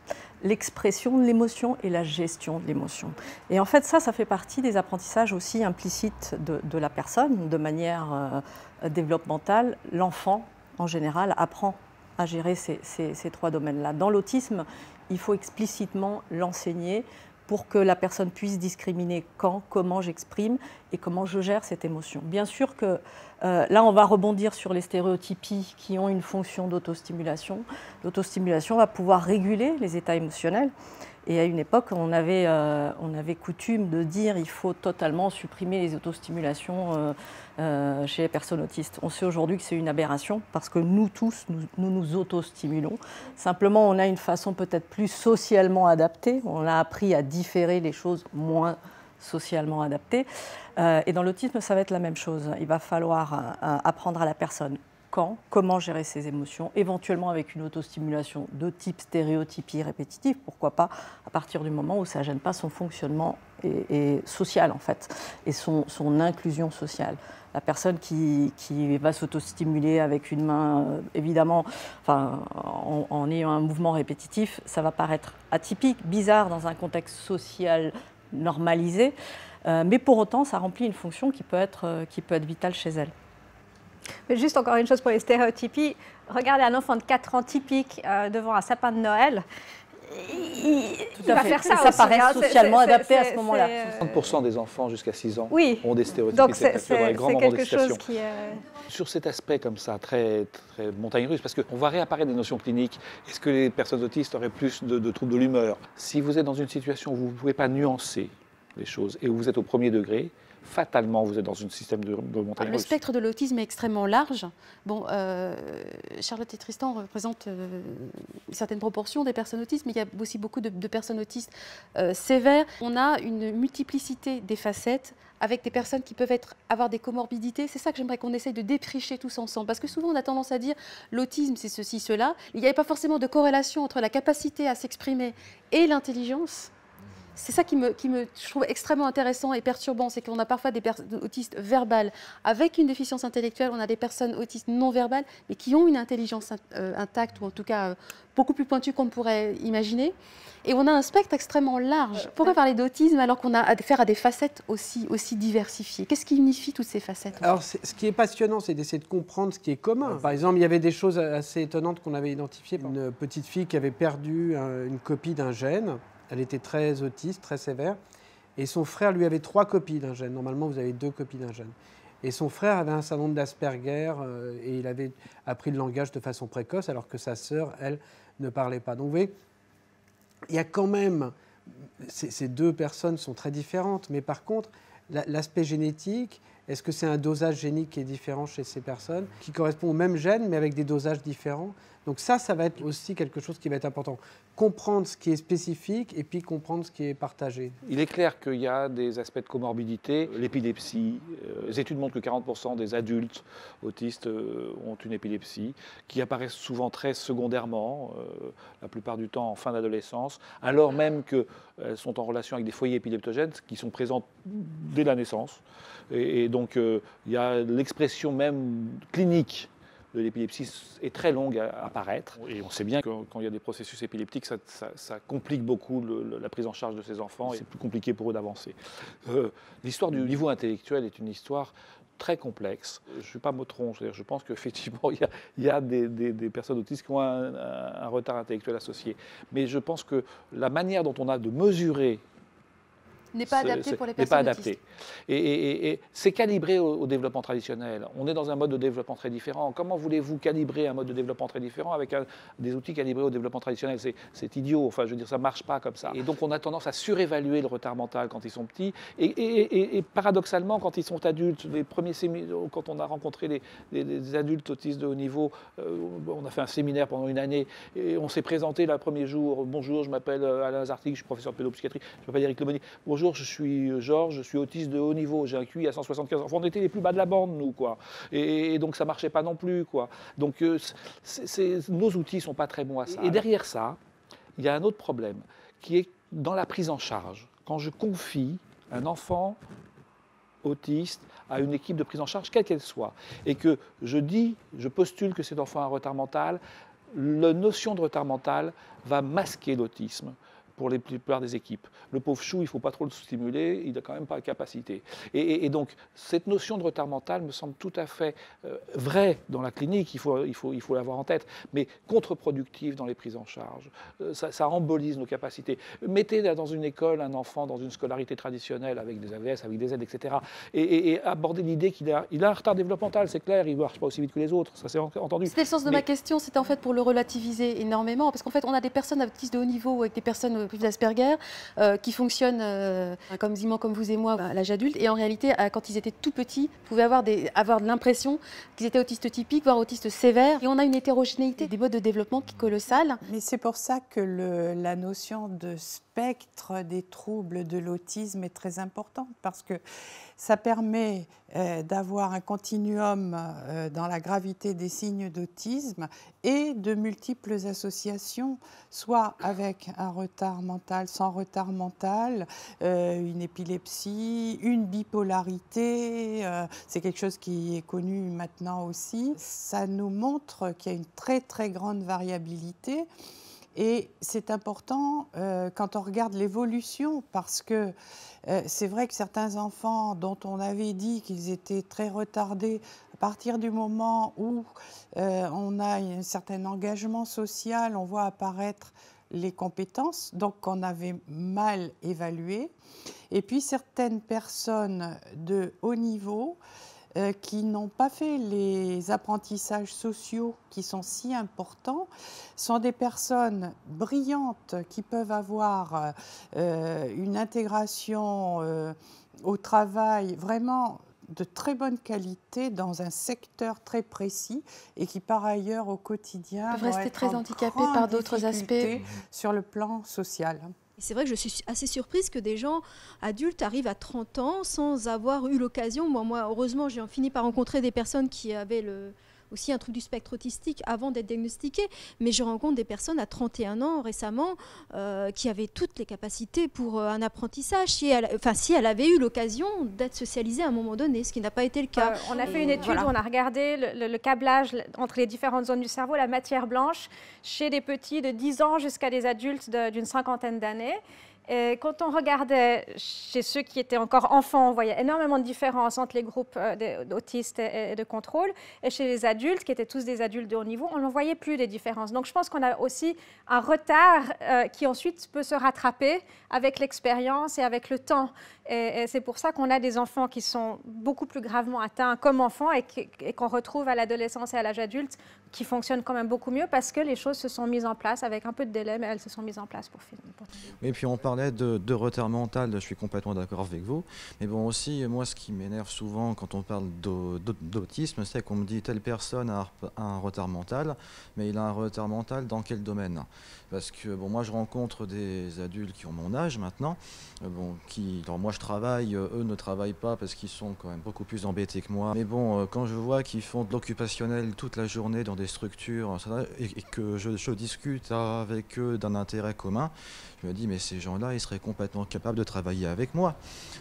l'expression de l'émotion et la gestion de l'émotion. Et en fait, ça fait partie des apprentissages aussi implicites de la personne, de manière développementale. L'enfant, en général, apprend à gérer ces trois domaines-là. Dans l'autisme, il faut explicitement l'enseigner pour que la personne puisse discriminer quand, comment j'exprime et comment je gère cette émotion. Bien sûr que là, on va rebondir sur les stéréotypies qui ont une fonction d'autostimulation. L'autostimulation va pouvoir réguler les états émotionnels. Et à une époque, on avait coutume de dire qu'il faut totalement supprimer les autostimulations chez les personnes autistes. On sait aujourd'hui que c'est une aberration parce que nous tous, nous autostimulons. Simplement, on a une façon peut-être plus socialement adaptée. On a appris à différer les choses moins socialement adaptées. Et dans l'autisme, ça va être la même chose. Il va falloir apprendre à la personne quand, comment gérer ses émotions, éventuellement avec une autostimulation de type stéréotypie répétitive, pourquoi pas, à partir du moment où ça ne gêne pas son fonctionnement et social, en fait, et son inclusion sociale. La personne qui va s'autostimuler avec une main, évidemment, en ayant un mouvement répétitif, ça va paraître atypique, bizarre dans un contexte social normalisé, mais pour autant, ça remplit une fonction qui peut être vitale chez elle. Mais juste encore une chose pour les stéréotypies. Regardez un enfant de 4 ans typique devant un sapin de Noël. Il va faire ça aussi. Ça paraît socialement adapté à ce moment-là. 60% des enfants jusqu'à 6 ans ont des stéréotypes. Donc c'est quelque chose qui est... Sur cet aspect comme ça, très, très montagne russe, parce qu'on va réapparaître des notions cliniques. Est-ce que les personnes autistes auraient plus de troubles de l'humeur? Si vous êtes dans une situation où vous ne pouvez pas nuancer les choses et où vous êtes au premier degré, fatalement, vous êtes dans un système de montagne russe. Le spectre de l'autisme est extrêmement large. Bon, Charlotte et Tristan représentent une certaine proportion des personnes autistes, mais il y a aussi beaucoup de personnes autistes sévères. On a une multiplicité des facettes avec des personnes qui peuvent avoir des comorbidités. C'est ça que j'aimerais qu'on essaye de défricher tous ensemble. Parce que souvent, on a tendance à dire l'autisme, c'est ceci, cela. Il n'y avait pas forcément de corrélation entre la capacité à s'exprimer et l'intelligence. C'est ça qui me je trouve extrêmement intéressant et perturbant, c'est qu'on a parfois des personnes autistes verbales avec une déficience intellectuelle, on a des personnes autistes non verbales, mais qui ont une intelligence intacte, ou en tout cas beaucoup plus pointue qu'on ne pourrait imaginer. Et on a un spectre extrêmement large. Pourquoi parler d'autisme alors qu'on a affaire à des facettes aussi diversifiées? Qu'est-ce qui unifie toutes ces facettes? Alors, ce qui est passionnant, c'est d'essayer de comprendre ce qui est commun. Par exemple, il y avait des choses assez étonnantes qu'on avait identifiées. Une petite fille qui avait perdu une copie d'un gène. Elle était très autiste, très sévère. Et son frère lui avait 3 copies d'un gène. Normalement, vous avez 2 copies d'un gène. Et son frère avait un syndrome d'Asperger et il avait appris le langage de façon précoce, alors que sa sœur, elle, ne parlait pas. Donc, vous voyez, il y a quand même... Ces 2 personnes sont très différentes. Mais par contre, l'aspect génétique, est-ce que c'est un dosage génique qui est différent chez ces personnes, qui correspond au même gène, mais avec des dosages différents? Donc ça va être aussi quelque chose qui va être important. Comprendre ce qui est spécifique et puis comprendre ce qui est partagé. Il est clair qu'il y a des aspects de comorbidité, l'épilepsie. Les études montrent que 40% des adultes autistes ont une épilepsie, qui apparaît souvent très secondairement, la plupart du temps en fin d'adolescence, alors même qu'elles sont en relation avec des foyers épileptogènes qui sont présents dès la naissance. Et donc il y a l'expression même clinique de l'épilepsie est très longue à apparaître. Et on sait bien que quand il y a des processus épileptiques, ça complique beaucoup la prise en charge de ces enfants et c'est plus compliqué pour eux d'avancer. L'histoire du niveau intellectuel est une histoire très complexe. Je ne suis pas motron, je pense qu'effectivement, il y a des personnes autistes qui ont un retard intellectuel associé. Mais je pense que la manière dont on a de mesurer n'est pas adapté pour les personnes autistes. Et c'est calibré au développement traditionnel. On est dans un mode de développement très différent. Comment voulez-vous calibrer un mode de développement très différent avec des outils calibrés au développement traditionnel? C'est idiot. Enfin, je veux dire, ça ne marche pas comme ça. Et donc, on a tendance à surévaluer le retard mental quand ils sont petits. Et paradoxalement, quand ils sont adultes, les premiers quand on a rencontré des adultes autistes de haut niveau, on a fait un séminaire pendant une année et on s'est présenté le premier jour. Bonjour, je m'appelle Alain Zartig, je suis professeur de pédopsychiatrie. Je m'appelle Eric Leboni. Bonjour, bonjour, je suis Georges, je suis autiste de haut niveau, j'ai un QI à 175. Enfin, on était les plus bas de la bande, nous, quoi. Et donc ça marchait pas non plus, quoi. Donc nos outils sont pas très bons à ça. Et derrière ça, il y a un autre problème qui est dans la prise en charge. Quand je confie un enfant autiste à une équipe de prise en charge, quelle qu'elle soit, et que je postule que cet enfant a un retard mental, la notion de retard mental va masquer l'autisme pour la plupart des équipes. Le pauvre chou, il ne faut pas trop le stimuler, il n'a quand même pas la capacité. Et donc, cette notion de retard mental me semble tout à fait vraie dans la clinique, il faut l'avoir en tête, mais contre-productive dans les prises en charge. Ça embolise nos capacités. Mettez dans une école un enfant dans une scolarité traditionnelle avec des AVS, avec des aides, etc. Et abordez l'idée qu'il a un retard développementale, c'est clair, il ne marche pas aussi vite que les autres, ça c'est entendu. C'était le sens de ma question, c'était en fait pour le relativiser énormément, parce qu'en fait, on a des personnes autistes de haut niveau avec des personnes plus d'Asperger qui fonctionnent comme vous et moi à l'âge adulte, et en réalité, quand ils étaient tout petits, pouvaient avoir l'impression qu'ils étaient autistes typiques, voire autistes sévères, et on a une hétérogénéité des modes de développement qui est colossale. Mais c'est pour ça que la notion de spectre des troubles de l'autisme est très importante, parce que ça permet d'avoir un continuum dans la gravité des signes d'autisme et de multiples associations, soit avec un retard mental, sans retard mental, une épilepsie, une bipolarité, c'est quelque chose qui est connu maintenant aussi. Ça nous montre qu'il y a une très très grande variabilité. Et c'est important quand on regarde l'évolution, parce que c'est vrai que certains enfants dont on avait dit qu'ils étaient très retardés, à partir du moment où on a un certain engagement social, on voit apparaître les compétences, donc qu'on avait mal évaluées. Et puis certaines personnes de haut niveau qui n'ont pas fait les apprentissages sociaux qui sont si importants, sont des personnes brillantes qui peuvent avoir une intégration au travail vraiment de très bonne qualité dans un secteur très précis et qui par ailleurs au quotidien peuvent rester très handicapés par d'autres aspects sur le plan social. C'est vrai que je suis assez surprise que des gens adultes arrivent à 30 ans sans avoir eu l'occasion. Moi, heureusement, j'ai fini par rencontrer des personnes qui avaient aussi un trouble du spectre autistique avant d'être diagnostiquées. Mais je rencontre des personnes à 31 ans récemment qui avaient toutes les capacités pour un apprentissage, si elle avait eu l'occasion d'être socialisée à un moment donné, ce qui n'a pas été le cas. On a fait une étude où on a regardé le câblage entre les différentes zones du cerveau, la matière blanche, chez des petits de 10 ans jusqu'à des adultes d'une cinquantaine d'années. Et quand on regardait chez ceux qui étaient encore enfants, on voyait énormément de différences entre les groupes d'autistes et de contrôle. Et chez les adultes, qui étaient tous des adultes de haut niveau, on n'en voyait plus des différences. Donc je pense qu'on a aussi un retard qui ensuite peut se rattraper avec l'expérience et avec le temps. Et c'est pour ça qu'on a des enfants qui sont beaucoup plus gravement atteints comme enfants et qu'on retrouve à l'adolescence et à l'âge adulte qui fonctionnent quand même beaucoup mieux parce que les choses se sont mises en place avec un peu de délai, mais elles se sont mises en place pour finir. Et puis on parlait de retard mental, je suis complètement d'accord avec vous. Mais bon aussi, moi ce qui m'énerve souvent quand on parle d'autisme, c'est qu'on me dit telle personne a un retard mental, mais il a un retard mental dans quel domaine? Parce que bon, moi je rencontre des adultes qui ont mon âge maintenant, alors moi je travaille, eux ne travaillent pas parce qu'ils sont quand même beaucoup plus embêtés que moi. Mais bon, quand je vois qu'ils font de l'occupationnel toute la journée dans des structures et que je discute avec eux d'un intérêt commun, je me dis mais ces gens-là ils seraient complètement capables de travailler avec moi.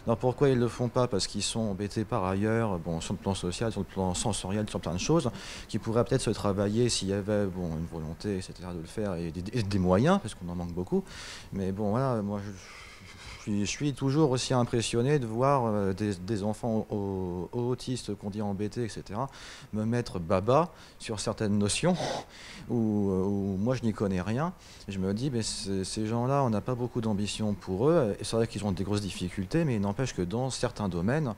Alors pourquoi ils ne le font pas? Parce qu'ils sont embêtés par ailleurs, sur le plan social, sur le plan sensoriel, sur plein de choses, qui pourraient peut-être se travailler s'il y avait une volonté, etc. de le faire et des moyens, parce qu'on en manque beaucoup. Mais bon voilà, moi je suis toujours aussi impressionné de voir des enfants autistes qu'on dit embêtés, etc., me mettre baba sur certaines notions où moi je n'y connais rien. Et je me dis, mais ces gens-là, on n'a pas beaucoup d'ambition pour eux. Et c'est vrai qu'ils ont des grosses difficultés, mais il n'empêche que dans certains domaines,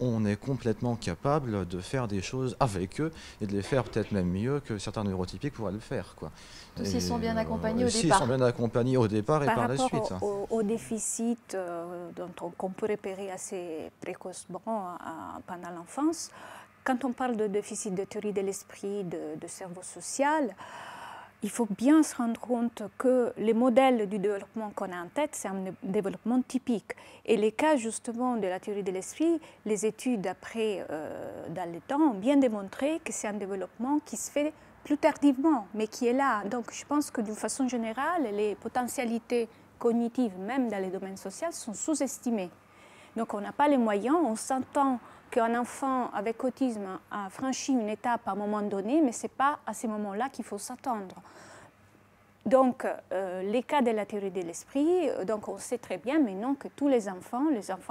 on est complètement capable de faire des choses avec eux et de les faire peut-être même mieux que certains neurotypiques pourraient le faire, quoi. Tous ils sont bien accompagnés au départ. Ils sont bien accompagnés au départ et par la suite. Par rapport au déficit qu'on peut repérer assez précocement pendant l'enfance, quand on parle de déficit de théorie de l'esprit, de cerveau social, il faut bien se rendre compte que les modèles du développement qu'on a en tête, c'est un développement typique. Et les cas justement de la théorie de l'esprit, les études après dans le temps ont bien démontré que c'est un développement qui se fait plus tardivement, mais qui est là. Donc je pense que d'une façon générale, les potentialités cognitives, même dans les domaines sociaux, sont sous-estimées. Donc on n'a pas les moyens, on s'entend qu'un enfant avec autisme a franchi une étape à un moment donné, mais ce n'est pas à ce moment-là qu'il faut s'attendre. Donc, les cas de la théorie de l'esprit, donc on sait très bien maintenant que tous les enfants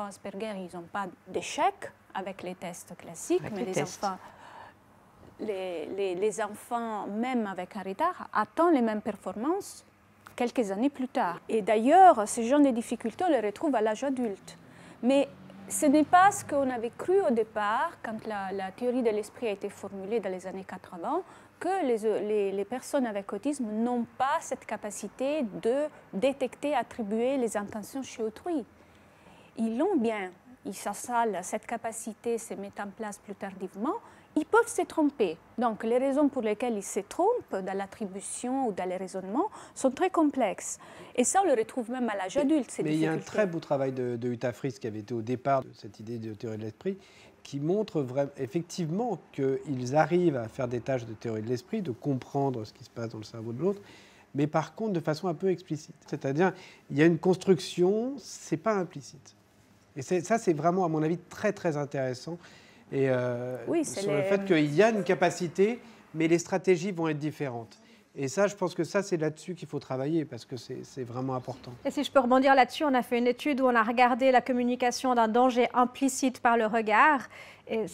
Asperger, ils n'ont pas d'échec avec les tests classiques, mais les enfants, même avec un retard, attendent les mêmes performances quelques années plus tard. Et d'ailleurs, ce genre de difficultés, on les retrouve à l'âge adulte. Mais ce n'est pas ce qu'on avait cru au départ, quand la théorie de l'esprit a été formulée dans les années 80, que les personnes avec autisme n'ont pas cette capacité de détecter, attribuer les intentions chez autrui. Ils l'ont bien. Cette capacité se met en place plus tardivement. Ils peuvent se tromper. Donc, les raisons pour lesquelles ils se trompent dans l'attribution ou dans les raisonnements sont très complexes. Et ça, on le retrouve même à l'âge adulte. Mais il y a un très beau travail de Uta Frist qui avait été au départ de cette idée de théorie de l'esprit, qui montre effectivement qu'ils arrivent à faire des tâches de théorie de l'esprit, de comprendre ce qui se passe dans le cerveau de l'autre, mais par contre de façon un peu explicite. C'est-à-dire, il y a une construction, ce n'est pas implicite. Et ça, c'est vraiment, à mon avis, très, très intéressant. Et sur le fait qu'il y a une capacité, mais les stratégies vont être différentes. Et ça, je pense que ça, c'est là-dessus qu'il faut travailler, parce que c'est vraiment important. Et si je peux rebondir là-dessus, on a fait une étude où on a regardé la communication d'un danger implicite par le regard. Et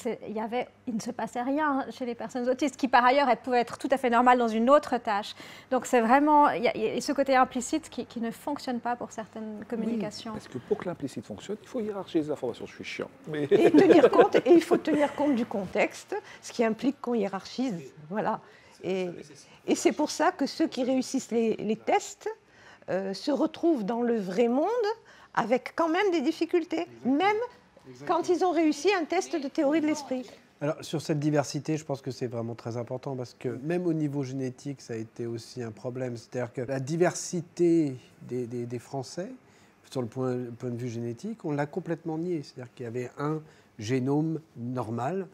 il ne se passait rien chez les personnes autistes, qui par ailleurs, elles pouvaient être tout à fait normales dans une autre tâche. Donc c'est vraiment, il y a ce côté implicite qui ne fonctionne pas pour certaines communications. Oui, parce que pour que l'implicite fonctionne, il faut hiérarchiser les informations. Je suis chiant. Mais... Et il faut tenir compte du contexte, ce qui implique qu'on hiérarchise. Voilà. Et c'est pour ça que ceux qui réussissent les tests se retrouvent dans le vrai monde avec quand même des difficultés, même quand ils ont réussi un test de théorie de l'esprit. Alors, sur cette diversité, je pense que c'est vraiment très important parce que même au niveau génétique, ça a été aussi un problème. C'est-à-dire que la diversité des Français, sur le point de vue génétique, on l'a complètement nié. C'est-à-dire qu'il y avait un génome normal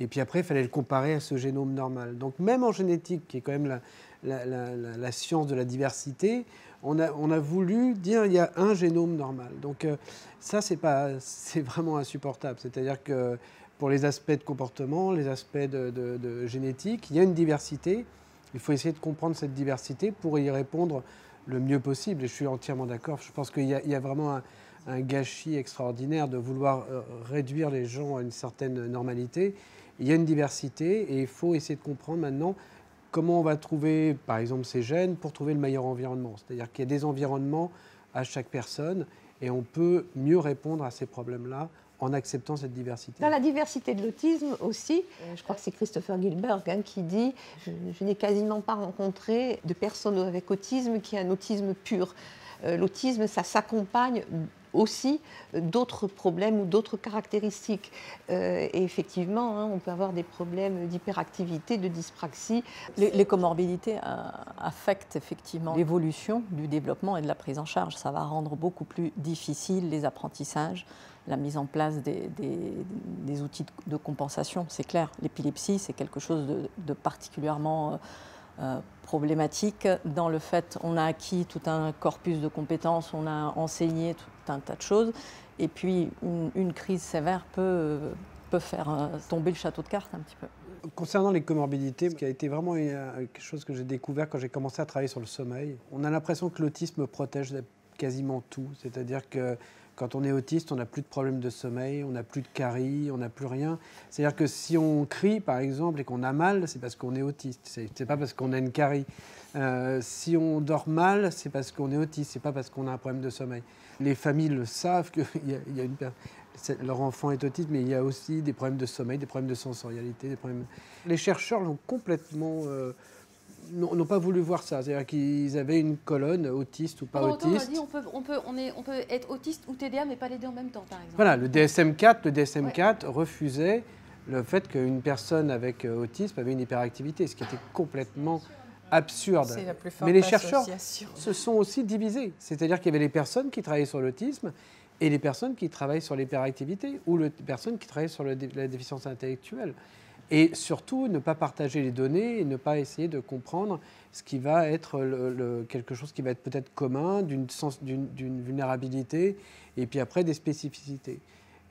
et puis après, il fallait le comparer à ce génome normal. Donc même en génétique, qui est quand même la science de la diversité, on a voulu dire qu'il y a un génome normal. Donc ça, c'est vraiment insupportable. C'est-à-dire que pour les aspects de comportement, les aspects de génétique, il y a une diversité. Il faut essayer de comprendre cette diversité pour y répondre le mieux possible. Et je suis entièrement d'accord. Je pense qu'il y a vraiment un gâchis extraordinaire de vouloir réduire les gens à une certaine normalité. Il y a une diversité et il faut essayer de comprendre maintenant comment on va trouver, par exemple, ces gènes pour trouver le meilleur environnement. C'est-à-dire qu'il y a des environnements à chaque personne et on peut mieux répondre à ces problèmes-là en acceptant cette diversité. Dans la diversité de l'autisme aussi, je crois que c'est Christopher Gilbert qui dit « Je n'ai quasiment pas rencontré de personne avec autisme qui a un autisme pur ». L'autisme, ça s'accompagne aussi d'autres problèmes ou d'autres caractéristiques. Et effectivement, on peut avoir des problèmes d'hyperactivité, de dyspraxie. Les comorbidités affectent effectivement l'évolution du développement et de la prise en charge. Ça va rendre beaucoup plus difficile les apprentissages, la mise en place des outils de compensation, c'est clair. L'épilepsie, c'est quelque chose de particulièrement problématique dans le fait qu'on a acquis tout un corpus de compétences, on a enseigné tout un tas de choses, et puis une crise sévère peut faire tomber le château de cartes un petit peu. Concernant les comorbidités, ce qui a été vraiment quelque chose que j'ai découvert quand j'ai commencé à travailler sur le sommeil, on a l'impression que l'autisme protège quasiment tout, c'est-à-dire que quand on est autiste, on n'a plus de problème de sommeil, on n'a plus de caries, on n'a plus rien. C'est-à-dire que si on crie, par exemple, et qu'on a mal, c'est parce qu'on est autiste. C'est pas parce qu'on a une carie. Si on dort mal, c'est parce qu'on est autiste. C'est pas parce qu'on a un problème de sommeil. Les familles le savent que leur enfant est autiste, mais il y a aussi des problèmes de sommeil, des problèmes de sensorialité, des problèmes. Les chercheurs l'ont complètement. N'ont pas voulu voir ça. C'est-à-dire qu'ils avaient une colonne autiste ou pas autiste. On peut être autiste ou TDA, mais pas les deux en même temps, par exemple. Voilà, le DSM-4 refusait le fait qu'une personne avec autisme avait une hyperactivité, ce qui était complètement absurde. C'est la plus forte Mais les chercheurs association. se sont aussi divisés. C'est-à-dire qu'il y avait les personnes qui travaillaient sur l'autisme et les personnes qui travaillent sur l'hyperactivité ou les personnes qui travaillent sur la déficience intellectuelle. Et surtout, ne pas partager les données et ne pas essayer de comprendre ce qui va être quelque chose qui va être peut-être commun, d'une vulnérabilité, et puis après des spécificités.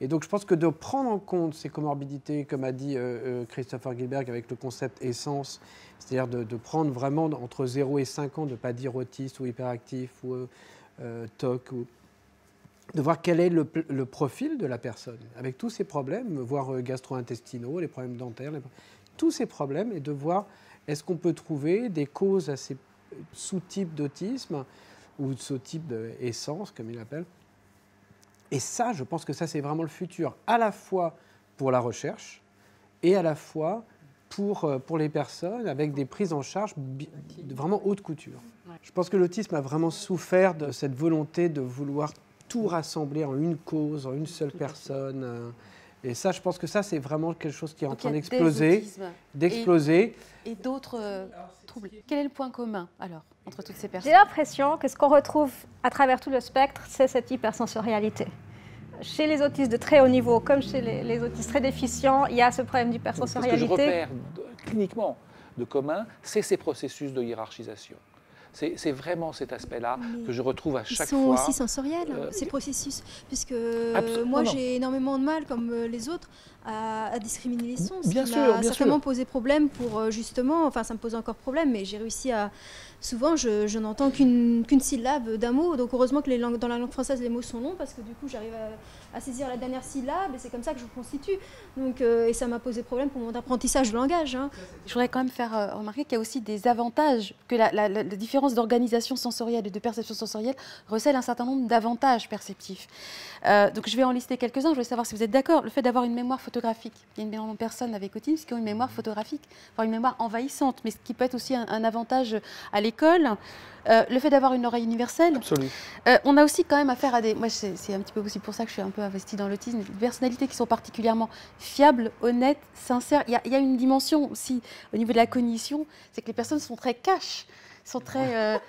Et donc je pense que de prendre en compte ces comorbidités, comme a dit Christopher Gilberg avec le concept essence, c'est-à-dire de prendre vraiment entre 0 et 5 ans, de ne pas dire autiste ou hyperactif ou TOC, de voir quel est le profil de la personne, avec tous ces problèmes, voire gastro-intestinaux, les problèmes dentaires, tous ces problèmes, et de voir est-ce qu'on peut trouver des causes à ces sous-types d'autisme, ou ce type d'essence, comme il l'appelle. Et ça, je pense que ça, c'est vraiment le futur, à la fois pour la recherche et à la fois pour les personnes avec des prises en charge de vraiment haute couture. Je pense que l'autisme a vraiment souffert de cette volonté de vouloir tout rassembler en une cause, en une seule personne. Et ça, je pense que ça, c'est vraiment quelque chose qui est en train d'exploser. Et d'autres troubles. Quel est le point commun, alors, entre toutes ces personnes? J'ai l'impression que ce qu'on retrouve à travers tout le spectre, c'est cette hypersensorialité. Chez les autistes de très haut niveau, comme chez les autistes très déficients, il y a ce problème d'hypersensorialité. Ce que je repère cliniquement de commun, c'est ces processus de hiérarchisation. C'est vraiment cet aspect-là que je retrouve à chaque fois. Ils sont aussi sensoriels, ces processus, puisque moi j'ai énormément de mal, comme les autres, à discriminer les sons. Bien sûr, ça m'a certainement posé problème pour justement, enfin ça me pose encore problème, mais j'ai réussi à... Souvent, je n'entends qu'une syllabe d'un mot, donc heureusement que dans la langue française, les mots sont longs, parce que du coup, j'arrive à saisir la dernière syllabe, et c'est comme ça que je constitue. Donc, et ça m'a posé problème pour mon apprentissage de langage. Hein. Je voudrais quand même faire remarquer qu'il y a aussi des avantages, que la différence d'organisation sensorielle et de perception sensorielle recèle un certain nombre d'avantages perceptifs. Donc, je vais en lister quelques-uns, je voulais savoir si vous êtes d'accord. Le fait d'avoir une mémoire photographique, il y a énormément de personnes avec autisme qui ont une mémoire photographique, enfin une mémoire envahissante, mais ce qui peut être aussi un avantage à l'école, le fait d'avoir une oreille universelle. Absolument. On a aussi quand même affaire à des... Moi, c'est un petit peu aussi pour ça que je suis un peu investie dans l'autisme, des personnalités qui sont particulièrement fiables, honnêtes, sincères. Il y a une dimension aussi au niveau de la cognition, c'est que les personnes sont très cash, sont très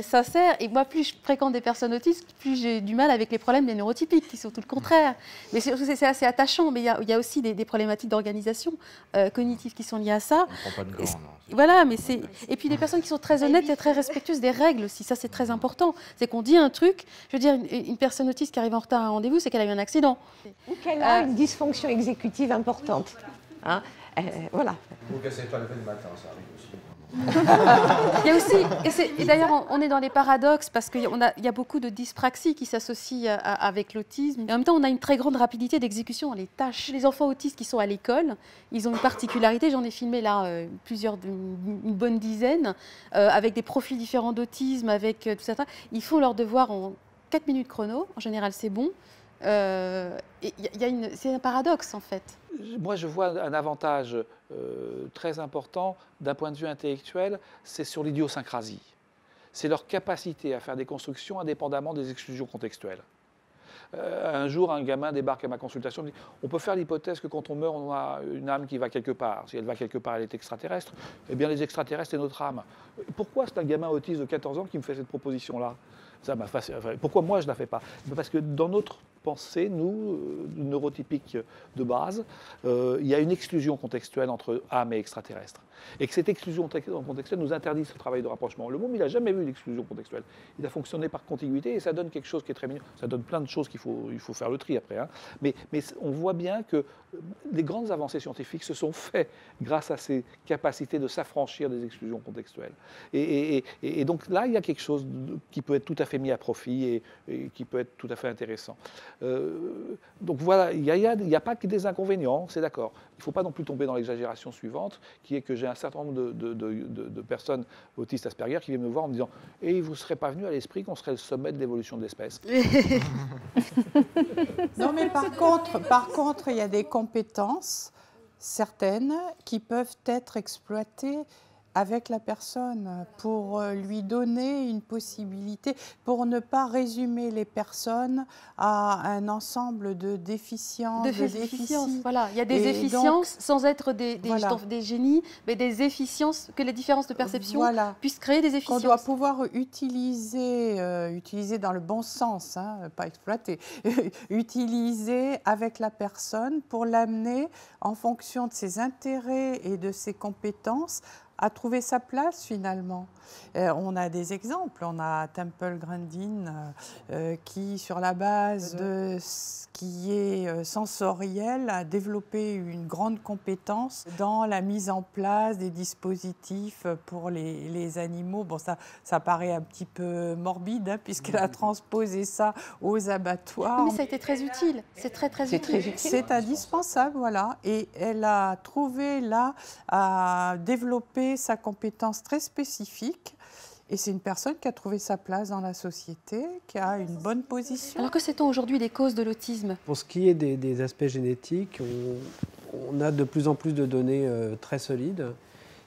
sincères. Et moi, plus je fréquente des personnes autistes, plus j'ai du mal avec les problèmes des neurotypiques, qui sont tout le contraire. Mais c'est assez attachant. Mais il y a aussi des problématiques d'organisation cognitive qui sont liées à ça. On prend pas de gants, non. Voilà, mais c'est... Et puis des personnes qui sont très honnêtes et très respectueuses des règles aussi. Ça, c'est très important. C'est qu'on dit un truc. Je veux dire, une personne autiste qui arrive en retard à un rendez-vous, c'est qu'elle a eu un accident. Ou qu'elle a une dysfonction exécutive importante. Hein, voilà. Vous cassez pas le fait le matin, ça arrive aussi. Il y a aussi, et d'ailleurs on est dans les paradoxes parce qu'il y a beaucoup de dyspraxie qui s'associe avec l'autisme. Et en même temps, on a une très grande rapidité d'exécution dans les tâches. Les enfants autistes qui sont à l'école, ils ont une particularité, j'en ai filmé là une bonne dizaine, avec des profils différents d'autisme, avec tout ça. Ils font leurs devoirs en 4 minutes chrono, en général c'est bon. C'est un paradoxe en fait. Moi, je vois un avantage très important d'un point de vue intellectuel, c'est sur l'idiosyncrasie. C'est leur capacité à faire des constructions indépendamment des exclusions contextuelles. Un jour, un gamin débarque à ma consultation et me dit « On peut faire l'hypothèse que quand on meurt, on a une âme qui va quelque part. Si elle va quelque part, elle est extraterrestre. Eh bien, les extraterrestres, c'est notre âme. » Pourquoi c'est un gamin autiste de 14 ans qui me fait cette proposition-là ? Ça m'a fasciné. Pourquoi moi, je ne la fais pas ? Parce que dans notre pensée, nous, neurotypiques de base, il y a une exclusion contextuelle entre âme et extraterrestre. Et que cette exclusion contextuelle nous interdit ce travail de rapprochement. Le monde, il n'a jamais vu l'exclusion contextuelle. Il a fonctionné par contiguïté et ça donne quelque chose qui est très mignon. Ça donne plein de choses qu'il faut faire le tri après. Hein. Mais on voit bien que les grandes avancées scientifiques se sont faites grâce à ces capacités de s'affranchir des exclusions contextuelles. Et donc là, il y a quelque chose qui peut être tout à fait mis à profit et qui peut être tout à fait intéressant. Donc voilà, il n'y a pas que des inconvénients, c'est d'accord. Il ne faut pas non plus tomber dans l'exagération suivante, qui est que j'ai un certain nombre de personnes autistes Asperger qui viennent me voir en me disant « Et vous ne serez pas venu à l'esprit qu'on serait le sommet de l'évolution de l'espèce ?» Non, mais par contre, il y a des compétences certaines qui peuvent être exploitées avec la personne pour lui donner une possibilité, pour ne pas résumer les personnes à un ensemble de déficiences, de déficits. Voilà, il y a des efficiences sans être des génies, mais des efficiences, que les différences de perception puissent créer des efficiences. Qu'on doit pouvoir utiliser dans le bon sens, hein, pas exploiter, utiliser avec la personne pour l'amener en fonction de ses intérêts et de ses compétences à trouver sa place finalement. On a des exemples, on a Temple Grandin qui, sur la base de ce qui est sensoriel, a développé une grande compétence dans la mise en place des dispositifs pour les animaux. Bon, ça paraît un petit peu morbide, hein, puisqu'elle a transposé ça aux abattoirs. Mais ça a été très utile, c'est très utile. C'est indispensable, voilà. Et elle a trouvé là à développer sa compétence très spécifique. Et c'est une personne qui a trouvé sa place dans la société, qui a une bonne position. Alors que sait-on aujourd'hui des causes de l'autisme? Pour ce qui est des aspects génétiques, on a de plus en plus de données très solides.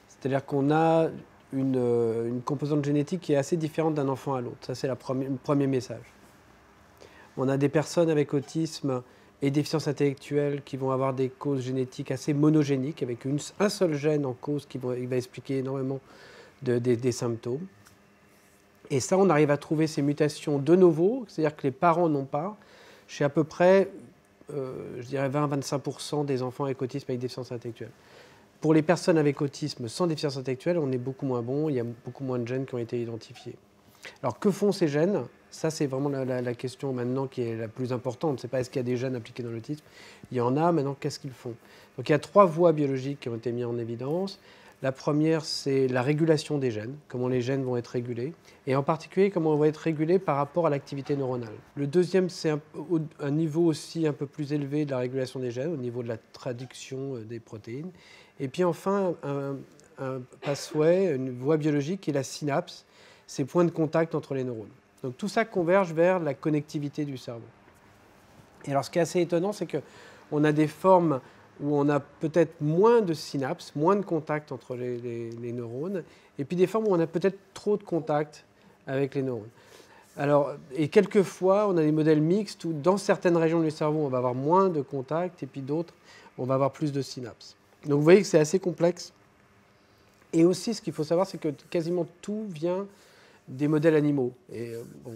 C'est-à-dire qu'on a une composante génétique qui est assez différente d'un enfant à l'autre. Ça, c'est le premier message. On a des personnes avec autisme et déficience intellectuelle qui vont avoir des causes génétiques assez monogéniques, avec un seul gène en cause qui va expliquer énormément des symptômes. Et ça, on arrive à trouver ces mutations de novo, c'est-à-dire que les parents n'ont pas, chez à peu près, je dirais 20-25% des enfants avec autisme avec déficience intellectuelle. Pour les personnes avec autisme sans déficience intellectuelle, on est beaucoup moins bon, il y a beaucoup moins de gènes qui ont été identifiés. Alors, que font ces gènes? Ça, c'est vraiment la question maintenant qui est la plus importante. Ce n'est pas est-ce qu'il y a des gènes impliqués dans l'autisme. Il y en a, maintenant, qu'est-ce qu'ils font? Donc, il y a 3 voies biologiques qui ont été mises en évidence. La première, c'est la régulation des gènes, comment les gènes vont être régulés, et en particulier comment ils vont être régulés par rapport à l'activité neuronale. Le deuxième, c'est un niveau aussi un peu plus élevé de la régulation des gènes, au niveau de la traduction des protéines. Et puis enfin, un pathway, une voie biologique qui est la synapse, ces points de contact entre les neurones. Donc tout ça converge vers la connectivité du cerveau. Et alors ce qui est assez étonnant, c'est qu'on a des formes où on a peut-être moins de synapses, moins de contacts entre les neurones, et puis des formes où on a peut-être trop de contacts avec les neurones. Alors, et quelquefois, on a des modèles mixtes où dans certaines régions du cerveau, on va avoir moins de contacts, et puis d'autres, on va avoir plus de synapses. Donc vous voyez que c'est assez complexe. Et aussi, ce qu'il faut savoir, c'est que quasiment tout vient des modèles animaux. Et bon,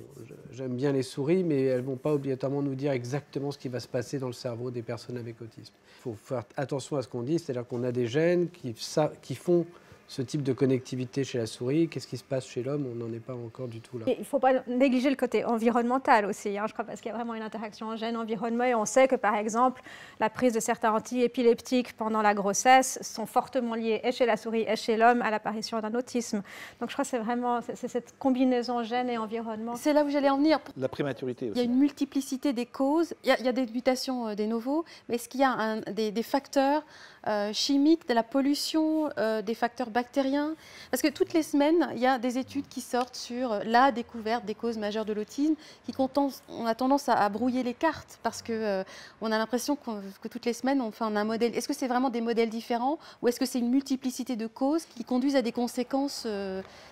j'aime bien les souris, mais elles ne vont pas obligatoirement nous dire exactement ce qui va se passer dans le cerveau des personnes avec autisme. Il faut faire attention à ce qu'on dit, c'est-à-dire qu'on a des gènes qui font ce type de connectivité chez la souris. Qu'est-ce qui se passe chez l'homme? On n'en est pas encore du tout là. Et il ne faut pas négliger le côté environnemental aussi, hein, je crois, parce qu'il y a vraiment une interaction gène-environnement. Et on sait que, par exemple, la prise de certains antiépileptiques pendant la grossesse sont fortement liées, et chez la souris et chez l'homme, à l'apparition d'un autisme. Donc je crois que c'est vraiment cette combinaison gène et environnement. C'est là où j'allais en venir. La prématurité aussi. Il y a une multiplicité des causes, il y a des mutations des novo, mais est-ce qu'il y a des facteurs chimiques, de la pollution, des facteurs bactériens? Parce que toutes les semaines, il y a des études qui sortent sur la découverte des causes majeures de l'autisme, on a tendance à brouiller les cartes, parce qu'on a l'impression que toutes les semaines, on fait un modèle. Est-ce que c'est vraiment des modèles différents, ou est-ce que c'est une multiplicité de causes qui conduisent à des conséquences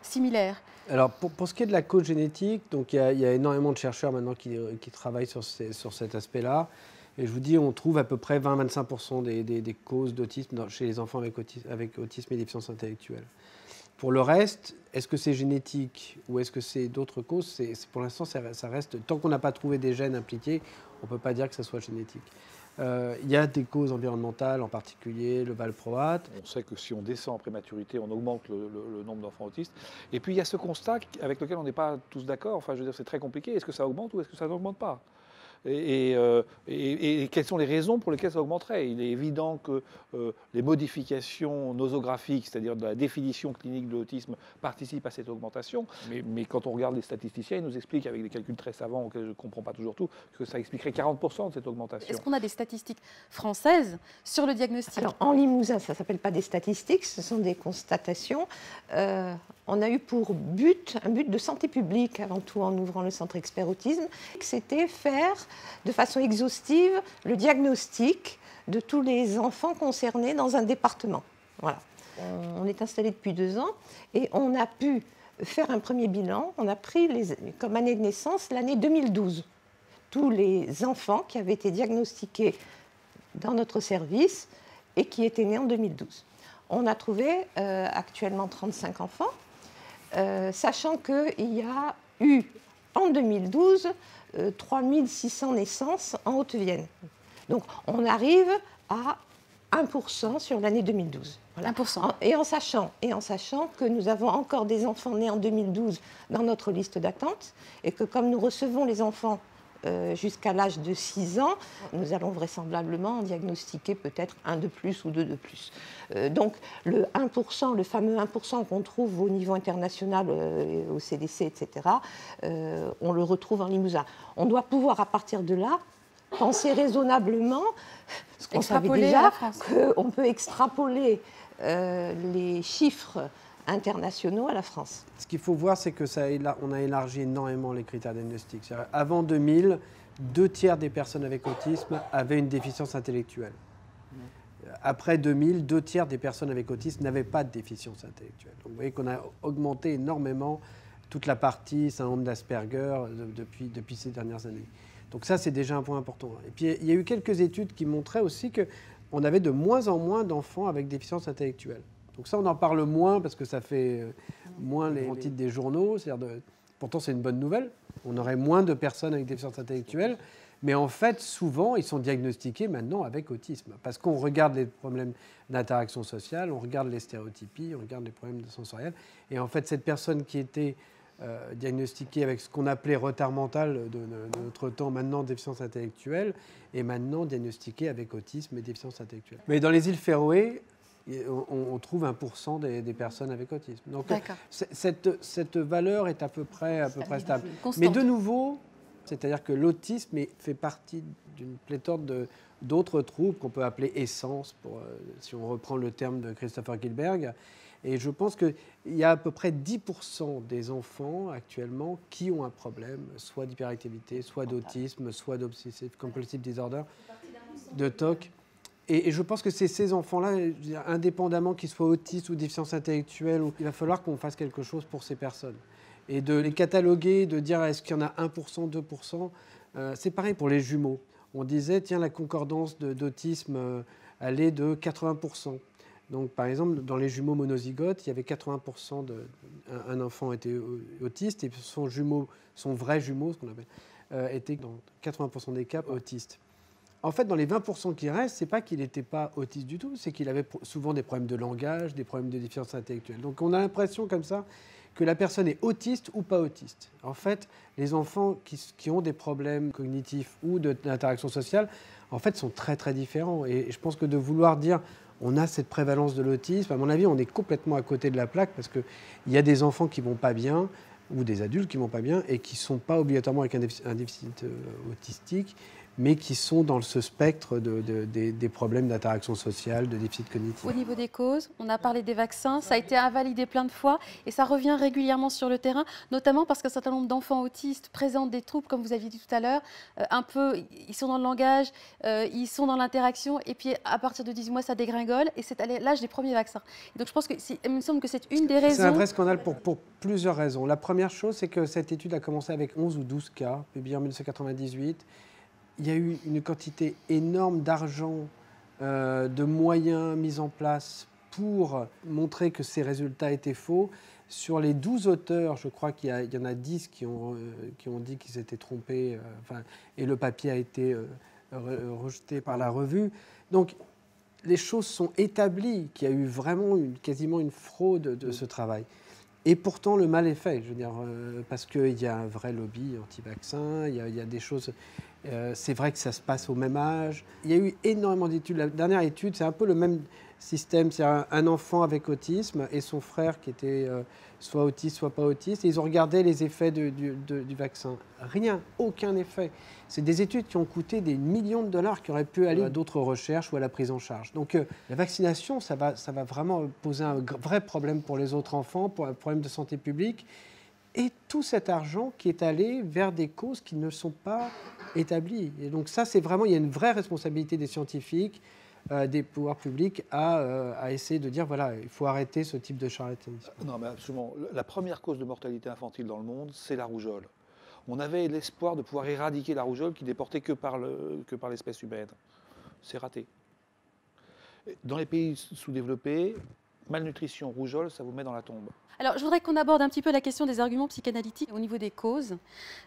similaires? Alors, pour ce qui est de la cause génétique, donc il y a énormément de chercheurs maintenant qui travaillent sur cet aspect-là. Et je vous dis, on trouve à peu près 20-25% des causes d'autisme chez les enfants avec autisme et déficience intellectuelle. Pour le reste, est-ce que c'est génétique ou est-ce que c'est d'autres causes? Pour l'instant, ça reste. Tant qu'on n'a pas trouvé des gènes impliqués, on ne peut pas dire que ça soit génétique. Il y a des causes environnementales, en particulier le valproate. On sait que si on descend en prématurité, on augmente le nombre d'enfants autistes. Et puis il y a ce constat avec lequel on n'est pas tous d'accord. Enfin, je veux dire, c'est très compliqué. Est-ce que ça augmente ou est-ce que ça n'augmente pas? Et quelles sont les raisons pour lesquelles ça augmenterait? Il est évident que les modifications nosographiques, c'est-à-dire de la définition clinique de l'autisme, participent à cette augmentation. Mais quand on regarde les statisticiens, ils nous expliquent avec des calculs très savants auxquels je ne comprends pas toujours tout, que ça expliquerait 40% de cette augmentation. Est-ce qu'on a des statistiques françaises sur le diagnostic? Alors, en Limousin, ça ne s'appelle pas des statistiques, ce sont des constatations. On a eu pour un but de santé publique, avant tout en ouvrant le centre expert autisme, c'était faire de façon exhaustive le diagnostic de tous les enfants concernés dans un département. Voilà. on est installé depuis 2 ans et on a pu faire un premier bilan. On a pris comme année de naissance l'année 2012. Tous les enfants qui avaient été diagnostiqués dans notre service et qui étaient nés en 2012. On a trouvé actuellement 35 enfants, sachant qu'il y a eu en 2012 3600 naissances en Haute-Vienne. Donc on arrive à 1% sur l'année 2012. Voilà. 1%. Et en sachant que nous avons encore des enfants nés en 2012 dans notre liste d'attente et que comme nous recevons les enfants jusqu'à l'âge de 6 ans, nous allons vraisemblablement en diagnostiquer peut-être 1 de plus ou 2 de plus. Donc le 1%, le fameux 1% qu'on trouve au niveau international, au CDC, etc., on le retrouve en Limousin. On doit pouvoir à partir de là penser raisonnablement, ce qu'on savait déjà, qu'on peut extrapoler les chiffres internationaux à la France. Ce qu'il faut voir, c'est qu'on a élargi énormément les critères diagnostiques. Avant 2000, 2/3 des personnes avec autisme avaient une déficience intellectuelle. Après 2000, 2/3 des personnes avec autisme n'avaient pas de déficience intellectuelle. Donc vous voyez qu'on a augmenté énormément toute la partie syndrome d'Asperger depuis ces dernières années. Donc ça, c'est déjà un point important. Et puis, il y a eu quelques études qui montraient aussi qu'on avait de moins en moins d'enfants avec déficience intellectuelle. Donc ça, on en parle moins parce que ça fait moins les titres des journaux. Pourtant, c'est une bonne nouvelle. On aurait moins de personnes avec déficience intellectuelle. Mais en fait, souvent, ils sont diagnostiqués maintenant avec autisme. Parce qu'on regarde les problèmes d'interaction sociale, on regarde les stéréotypies, on regarde les problèmes sensoriels. Et en fait, cette personne qui était diagnostiquée avec ce qu'on appelait retard mental de notre temps, maintenant déficience intellectuelle, est maintenant diagnostiquée avec autisme et déficience intellectuelle. Mais dans les îles Féroé, on trouve 1% des personnes avec autisme. Donc cette valeur est à peu près stable. Constante. Mais de nouveau, c'est-à-dire que l'autisme fait partie d'une pléthore d'autres troubles qu'on peut appeler essence, si on reprend le terme de Christopher Gilberg. Et je pense qu'il y a à peu près 10% des enfants actuellement qui ont un problème, soit d'hyperactivité, soit d'autisme, soit d'obsessive compulsive disorder, de TOC. Et je pense que c'est ces enfants-là, indépendamment qu'ils soient autistes ou déficience intellectuelle, il va falloir qu'on fasse quelque chose pour ces personnes. Et de les cataloguer, de dire est-ce qu'il y en a 1%, 2%, c'est pareil pour les jumeaux. On disait, tiens, la concordance d'autisme, elle est de 80%. Donc, par exemple, dans les jumeaux monozygotes, il y avait 80% un enfant était autiste et son vrai jumeau, ce qu'on appelle, était dans 80% des cas autiste. En fait, dans les 20% qui restent, ce n'est pas qu'il n'était pas autiste du tout, c'est qu'il avait souvent des problèmes de langage, des problèmes de déficience intellectuelle. Donc, on a l'impression comme ça que la personne est autiste ou pas autiste. En fait, les enfants qui ont des problèmes cognitifs ou d'interaction sociale, en fait, sont très, très différents. Et je pense que de vouloir dire on a cette prévalence de l'autisme, à mon avis, on est complètement à côté de la plaque parce qu'il y a des enfants qui ne vont pas bien ou des adultes qui ne vont pas bien et qui ne sont pas obligatoirement avec un déficit autistique, mais qui sont dans ce spectre des problèmes d'interaction sociale, de déficit cognitif. Au niveau des causes, on a parlé des vaccins, ça a été invalidé plein de fois et ça revient régulièrement sur le terrain, notamment parce qu'un certain nombre d'enfants autistes présentent des troubles, comme vous aviez dit tout à l'heure, ils sont dans le langage, ils sont dans l'interaction et puis à partir de 18 mois, ça dégringole et c'est à l'âge des premiers vaccins. Et donc je pense il me semble que c'est une des raisons... C'est un vrai scandale pour plusieurs raisons. La première chose, c'est que cette étude a commencé avec 11 ou 12 cas, publiés en 1998. Il y a eu une quantité énorme d'argent, de moyens mis en place pour montrer que ces résultats étaient faux. Sur les 12 auteurs, je crois qu'il y en a 10 qui ont dit qu'ils s'étaient trompés, et le papier a été rejeté par la revue. Donc, les choses sont établies, qu'il y a eu vraiment quasiment une fraude de ce travail. Et pourtant, le mal est fait, je veux dire, parce qu'il y a un vrai lobby anti-vaccin, il y a des choses... c'est vrai que ça se passe au même âge. Il y a eu énormément d'études. La dernière étude, c'est un peu le même système. C'est un enfant avec autisme et son frère qui était soit autiste, soit pas autiste. Et ils ont regardé les effets du vaccin. Rien, aucun effet. C'est des études qui ont coûté des millions de dollars qui auraient pu aller à d'autres recherches ou à la prise en charge. Donc la vaccination, ça va vraiment poser un vrai problème pour les autres enfants, pour un problème de santé publique. Et tout cet argent qui est allé vers des causes qui ne sont pas établies. Et donc ça, c'est vraiment, il y a une vraie responsabilité des scientifiques des pouvoirs publics à essayer de dire, voilà, il faut arrêter ce type de charlatanisme. Non, mais absolument. La première cause de mortalité infantile dans le monde, c'est la rougeole. On avait l'espoir de pouvoir éradiquer la rougeole qui n'est portée que par l'espèce humaine. C'est raté. Dans les pays sous-développés, malnutrition, rougeole, ça vous met dans la tombe. Alors, je voudrais qu'on aborde un petit peu la question des arguments psychanalytiques au niveau des causes,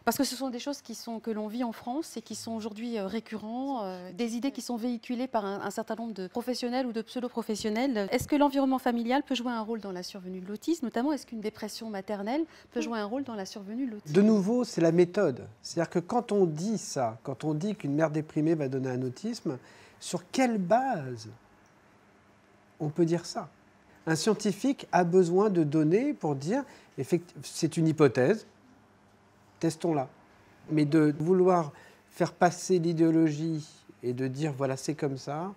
parce que ce sont des choses que l'on vit en France et qui sont aujourd'hui récurrents, des idées qui sont véhiculées par un certain nombre de professionnels ou de pseudo-professionnels. Est-ce que l'environnement familial peut jouer un rôle dans la survenue de l'autisme, notamment est-ce qu'une dépression maternelle peut jouer un rôle dans la survenue de l'autisme? De nouveau, c'est la méthode. C'est-à-dire que quand on dit ça, quand on dit qu'une mère déprimée va donner un autisme, sur quelle base on peut dire ça? Un scientifique a besoin de données pour dire, c'est une hypothèse, testons-la. Mais de vouloir faire passer l'idéologie et de dire, voilà, c'est comme ça,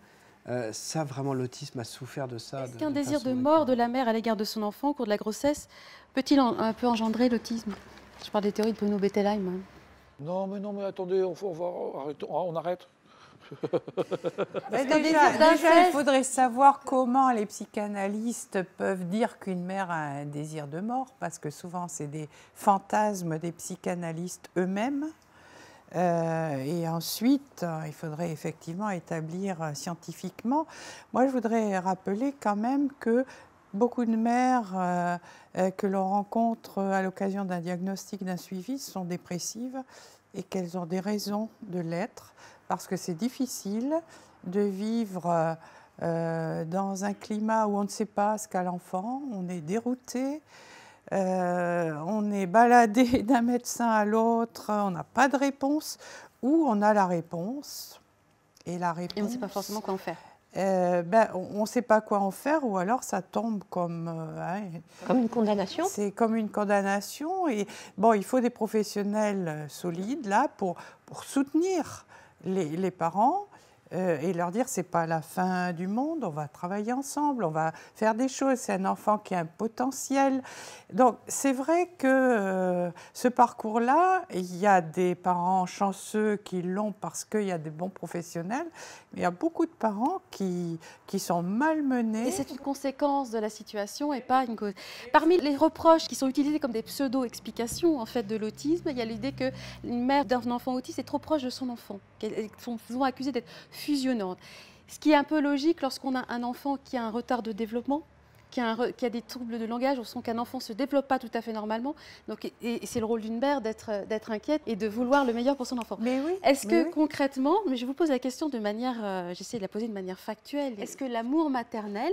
ça, vraiment, l'autisme a souffert de ça. Est-ce qu'un désir de mort de la mère à l'égard de son enfant au cours de la grossesse peut-il un peu engendrer l'autisme? Je parle des théories de Bruno Bettelheim. Hein. Non, mais attendez, on arrête. Déjà, il faudrait savoir comment les psychanalystes peuvent dire qu'une mère a un désir de mort, parce que souvent c'est des fantasmes des psychanalystes eux-mêmes. Et ensuite, il faudrait effectivement établir scientifiquement. Moi, je voudrais rappeler quand même que beaucoup de mères que l'on rencontre à l'occasion d'un diagnostic, d'un suivi, sont dépressives et qu'elles ont des raisons de l'être. Parce que c'est difficile de vivre dans un climat où on ne sait pas ce qu'a l'enfant, on est dérouté, on est baladé d'un médecin à l'autre, on n'a pas de réponse, ou on a la réponse. Et la réponse... Et on ne sait pas forcément quoi en faire. On ne sait pas quoi en faire, ou alors ça tombe comme... comme une condamnation. C'est comme une condamnation. Et bon, il faut des professionnels solides, là, pour soutenir les parents et leur dire c'est pas la fin du monde, on va travailler ensemble, on va faire des choses, c'est un enfant qui a un potentiel. Donc c'est vrai que ce parcours-là, il y a des parents chanceux qui l'ont parce qu'il y a des bons professionnels, mais il y a beaucoup de parents qui sont malmenés. Et c'est une conséquence de la situation et pas une cause. Parmi les reproches qui sont utilisés comme des pseudo-explications en fait, de l'autisme, il y a l'idée qu'une mère d'un enfant autiste est trop proche de son enfant, qu'elles sont souvent accusées d'être fusionnantes. Ce qui est un peu logique lorsqu'on a un enfant qui a un retard de développement, qui a des troubles de langage, au sens qu'un enfant ne se développe pas tout à fait normalement. Donc, et c'est le rôle d'une mère d'être inquiète et de vouloir le meilleur pour son enfant. Mais oui, est-ce que concrètement, mais je vous pose la question de manière, j'essaie de la poser de manière factuelle, est-ce que l'amour maternel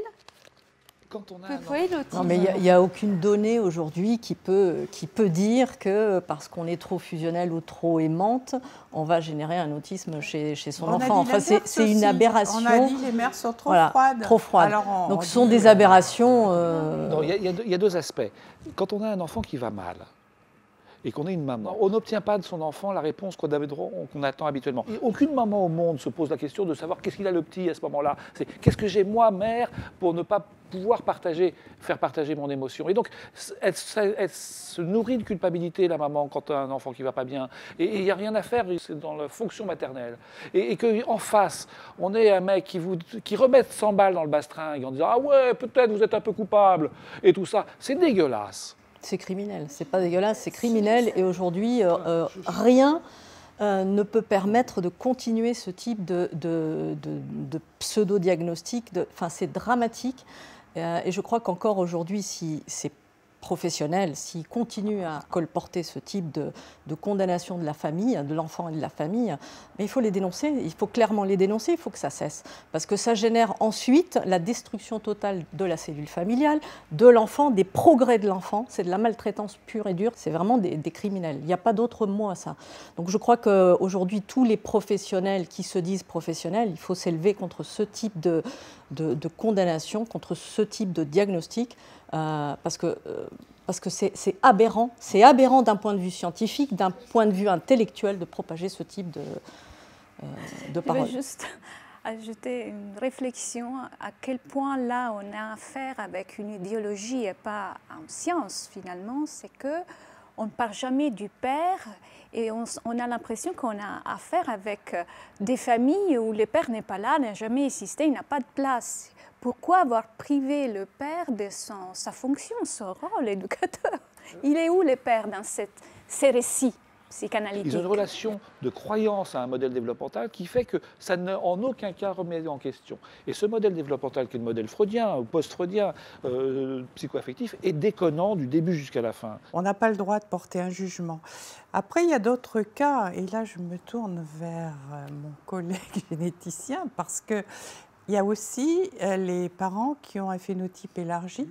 quand on a peut foyer l'autisme? Non, mais il n'y a aucune donnée aujourd'hui qui peut dire que parce qu'on est trop fusionnel ou trop aimante, on va générer un autisme chez son enfant. Enfin, c'est une aberration. On a dit les mères sont trop froides. Trop froides. Donc ce sont des aberrations. Il y a deux aspects. Quand on a un enfant qui va mal, et qu'on est une maman, on n'obtient pas de son enfant la réponse qu'on attend habituellement. Et aucune maman au monde se pose la question de savoir qu'est-ce qu'il a le petit à ce moment-là. C'est qu'est-ce que j'ai moi, mère, pour ne pas pouvoir faire partager mon émotion. Et donc, elle se nourrit de culpabilité, la maman, quand on a un enfant qui ne va pas bien. Et il n'y a rien à faire, c'est dans la fonction maternelle. Et qu'en face, on ait un mec qui remet 100 balles dans le bastringue en disant « Ah ouais, peut-être vous êtes un peu coupable » et tout ça, c'est dégueulasse. C'est criminel, c'est pas dégueulasse, c'est criminel. Et aujourd'hui, rien ne peut permettre de continuer ce type de pseudo-diagnostic. Enfin, c'est dramatique. Et je crois qu'encore aujourd'hui, si ces professionnels, s'ils continuent à colporter ce type de condamnation de la famille, de l'enfant et de la famille, mais il faut les dénoncer, il faut clairement les dénoncer, il faut que ça cesse. Parce que ça génère ensuite la destruction totale de la cellule familiale, de l'enfant, des progrès de l'enfant. C'est de la maltraitance pure et dure, c'est vraiment des criminels. Il n'y a pas d'autre mot à ça. Donc je crois qu'aujourd'hui, tous les professionnels qui se disent professionnels, il faut s'élever contre ce type de condamnation, contre ce type de diagnostic, parce que c'est aberrant d'un point de vue scientifique, d'un point de vue intellectuel de propager ce type de paroles. Je veux juste ajouter une réflexion à quel point là on a affaire avec une idéologie et pas en science finalement, c'est que on ne parle jamais du père et on a l'impression qu'on a affaire avec des familles où le père n'est pas là, n'a jamais existé, il n'a pas de place. Pourquoi avoir privé le père de sa fonction, son rôle éducateur? Il est où le père dans ces récits psychanalytiques? Ils ont une relation de croyance à un modèle développemental qui fait que ça ne en aucun cas remet en question. Et ce modèle développemental, qui est le modèle freudien ou post-freudien, psychoaffectif, est déconnant du début jusqu'à la fin. On n'a pas le droit de porter un jugement. Après, il y a d'autres cas, et là je me tourne vers mon collègue généticien, parce que il y a aussi les parents qui ont un phénotype élargi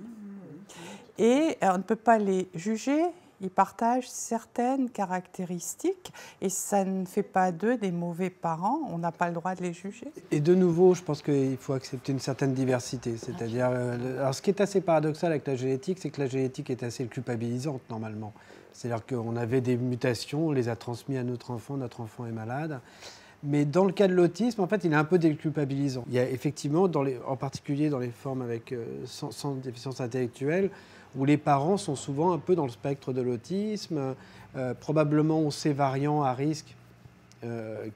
et on ne peut pas les juger, ils partagent certaines caractéristiques et ça ne fait pas d'eux des mauvais parents, on n'a pas le droit de les juger. Et de nouveau, je pense qu'il faut accepter une certaine diversité. C'est-à-dire, alors ce qui est assez paradoxal avec la génétique, c'est que la génétique est assez culpabilisante normalement. C'est-à-dire qu'on avait des mutations, on les a transmises à notre enfant est malade. Mais dans le cas de l'autisme, en fait, il est un peu déculpabilisant. Il y a effectivement, en particulier dans les formes avec sans déficience intellectuelle, où les parents sont souvent un peu dans le spectre de l'autisme. Probablement, on sait variants à risque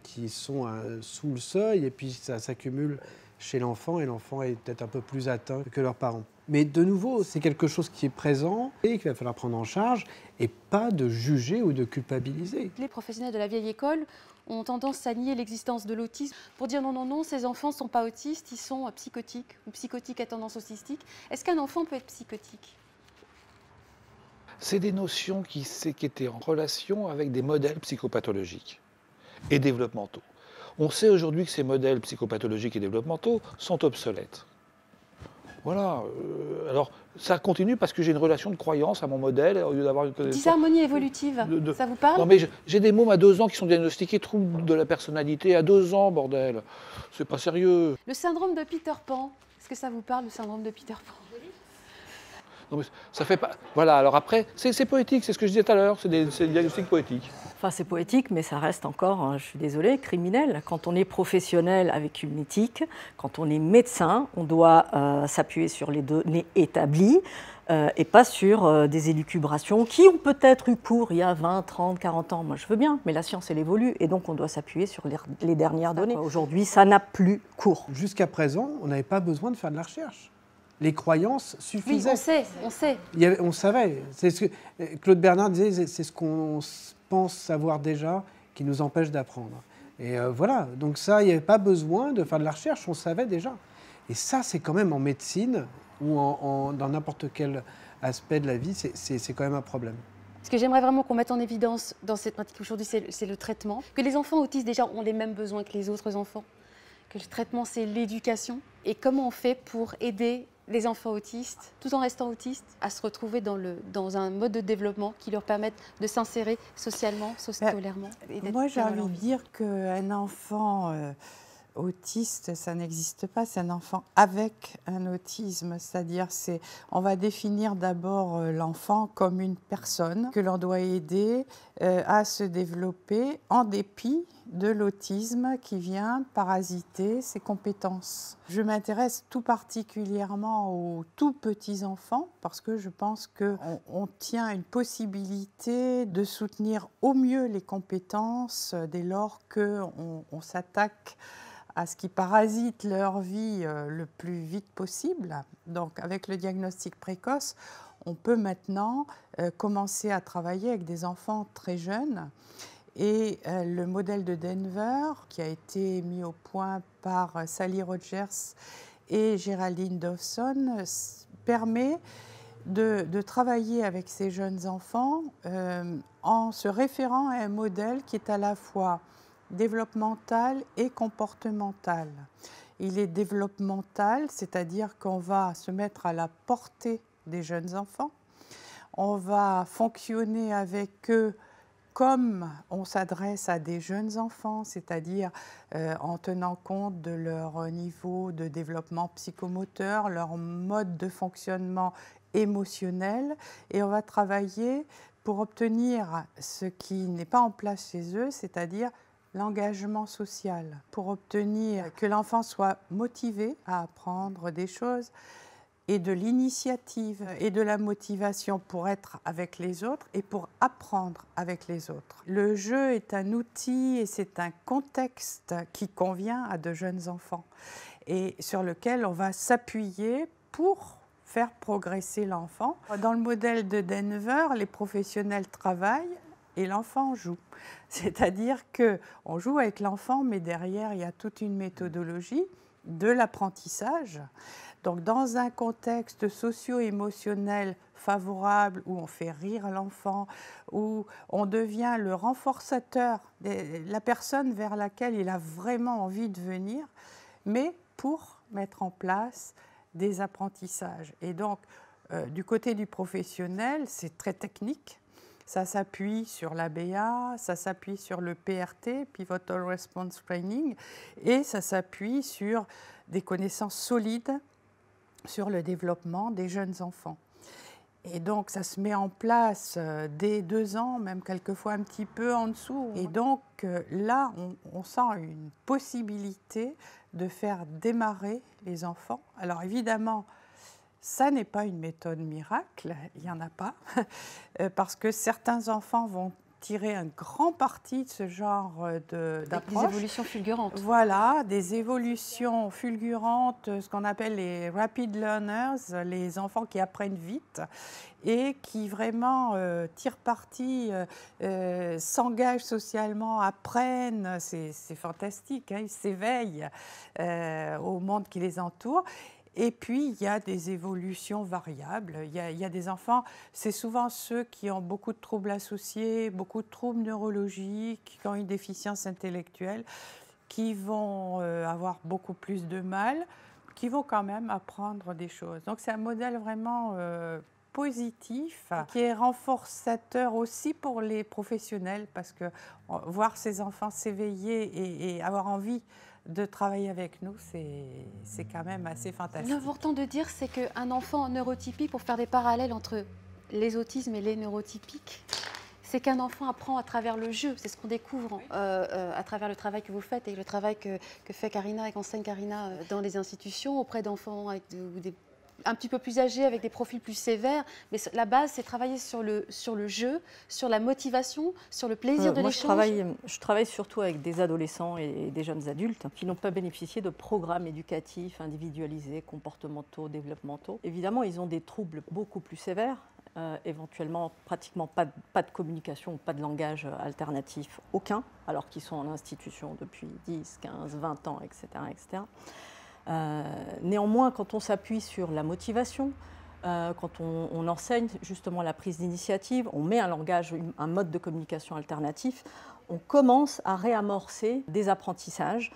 qui sont sous le seuil, et puis ça s'accumule chez l'enfant, et l'enfant est peut-être un peu plus atteint que leurs parents. Mais de nouveau, c'est quelque chose qui est présent et qu'il va falloir prendre en charge, et pas de juger ou de culpabiliser. Les professionnels de la vieille école ont tendance à nier l'existence de l'autisme pour dire non, non, non, ces enfants ne sont pas autistes, ils sont psychotiques ou psychotiques à tendance autistique. Est-ce qu'un enfant peut être psychotique? C'est des notions qui étaient en relation avec des modèles psychopathologiques et développementaux. On sait aujourd'hui que ces modèles psychopathologiques et développementaux sont obsolètes. Voilà. Alors, ça continue parce que j'ai une relation de croyance à mon modèle au lieu d'avoir une connaissance. Disharmonie évolutive, ça vous parle? Non, mais j'ai des mômes à 2 ans qui sont diagnostiqués troubles de la personnalité à 2 ans, bordel. C'est pas sérieux. Le syndrome de Peter Pan, est-ce que ça vous parle, le syndrome de Peter Pan? Non, mais ça fait pas. Voilà, alors après, c'est poétique, c'est ce que je disais tout à l'heure, c'est des diagnostics poétiques. Enfin, c'est poétique, mais ça reste encore, je suis désolée, criminel. Quand on est professionnel avec une éthique, quand on est médecin, on doit s'appuyer sur les données établies et pas sur des élucubrations qui ont peut-être eu cours il y a 20, 30, 40 ans. Moi, je veux bien, mais la science, elle évolue et donc on doit s'appuyer sur les dernières données. Aujourd'hui, ça n'a plus cours. Jusqu'à présent, on n'avait pas besoin de faire de la recherche. Les croyances suffisaient. Oui, on sait. On savait. Claude Bernard disait, c'est ce qu'on pense savoir déjà qui nous empêche d'apprendre. Et voilà, donc ça, il n'y avait pas besoin de faire de la recherche, on savait déjà. Et ça, c'est quand même en médecine ou dans n'importe quel aspect de la vie, c'est quand même un problème. Ce que j'aimerais vraiment qu'on mette en évidence dans cette pratique aujourd'hui, c'est le traitement. Que les enfants autistes, déjà, ont les mêmes besoins que les autres enfants. Que le traitement, c'est l'éducation. Et comment on fait pour aider les enfants autistes, tout en restant autistes, à se retrouver dans un mode de développement qui leur permette de s'insérer socialement, scolairement. Moi, j'ai envie de dire qu'un enfant autiste, ça n'existe pas, c'est un enfant avec un autisme. C'est-à-dire, on va définir d'abord l'enfant comme une personne que l'on doit aider à se développer en dépit de l'autisme qui vient parasiter ses compétences. Je m'intéresse tout particulièrement aux tout petits enfants parce que je pense qu'on tient une possibilité de soutenir au mieux les compétences dès lors qu'on s'attaque à ce qui parasite leur vie le plus vite possible. Donc avec le diagnostic précoce, on peut maintenant commencer à travailler avec des enfants très jeunes. Et le modèle de Denver, qui a été mis au point par Sally Rogers et Géraldine Dawson, permet de travailler avec ces jeunes enfants en se référant à un modèle qui est à la fois développemental et comportemental. Il est développemental, c'est-à-dire qu'on va se mettre à la portée des jeunes enfants, on va fonctionner avec eux comme on s'adresse à des jeunes enfants, c'est-à-dire en tenant compte de leur niveau de développement psychomoteur, leur mode de fonctionnement émotionnel, et on va travailler pour obtenir ce qui n'est pas en place chez eux, c'est-à-dire l'engagement social, pour obtenir que l'enfant soit motivé à apprendre des choses, et de l'initiative et de la motivation pour être avec les autres et pour apprendre avec les autres. Le jeu est un outil et c'est un contexte qui convient à de jeunes enfants et sur lequel on va s'appuyer pour faire progresser l'enfant. Dans le modèle de Denver, les professionnels travaillent et l'enfant joue. C'est-à-dire qu'on joue avec l'enfant, mais derrière, il y a toute une méthodologie de l'apprentissage. Donc, dans un contexte socio-émotionnel favorable, où on fait rire l'enfant, où on devient le renforçateur, la personne vers laquelle il a vraiment envie de venir, mais pour mettre en place des apprentissages. Et donc, du côté du professionnel, c'est très technique. Ça s'appuie sur l'ABA, ça s'appuie sur le PRT, Pivotal Response Training, et ça s'appuie sur des connaissances solides sur le développement des jeunes enfants. Et donc, ça se met en place dès 2 ans, même quelquefois un petit peu en dessous. Et donc, là, on sent une possibilité de faire démarrer les enfants. Alors, évidemment, ça n'est pas une méthode miracle, il n'y en a pas, parce que certains enfants vont tirer un grand parti de ce genre d'approche. Des évolutions fulgurantes. Voilà, des évolutions fulgurantes, ce qu'on appelle les rapid learners, les enfants qui apprennent vite et qui vraiment tirent parti, s'engagent socialement, apprennent, c'est fantastique, hein, ils s'éveillent au monde qui les entoure. Et puis, il y a des évolutions variables. Il y a des enfants, c'est souvent ceux qui ont beaucoup de troubles associés, beaucoup de troubles neurologiques, qui ont une déficience intellectuelle, qui vont avoir beaucoup plus de mal, qui vont quand même apprendre des choses. Donc, c'est un modèle vraiment positif, qui est renforçateur aussi pour les professionnels, parce que voir ces enfants s'éveiller et avoir envie de travailler avec nous, c'est quand même assez fantastique. L'important de dire, c'est qu'un enfant en neurotypie, pour faire des parallèles entre les autismes et les neurotypiques, c'est qu'un enfant apprend à travers le jeu. C'est ce qu'on découvre à travers le travail que vous faites et le travail que fait Karina et qu'enseigne Karina dans les institutions, auprès d'enfants avec un petit peu plus âgés, avec des profils plus sévères. Mais la base, c'est travailler sur le jeu, sur la motivation, sur le plaisir de l'échange. Je travaille surtout avec des adolescents et des jeunes adultes qui n'ont pas bénéficié de programmes éducatifs individualisés, comportementaux, développementaux. Évidemment, ils ont des troubles beaucoup plus sévères, éventuellement pratiquement pas de communication, pas de langage alternatif, aucun, alors qu'ils sont en institution depuis 10, 15, 20 ans, etc. etc. Néanmoins, quand on s'appuie sur la motivation, quand on enseigne justement la prise d'initiative, on met un langage, un mode de communication alternatif, on commence à réamorcer des apprentissages.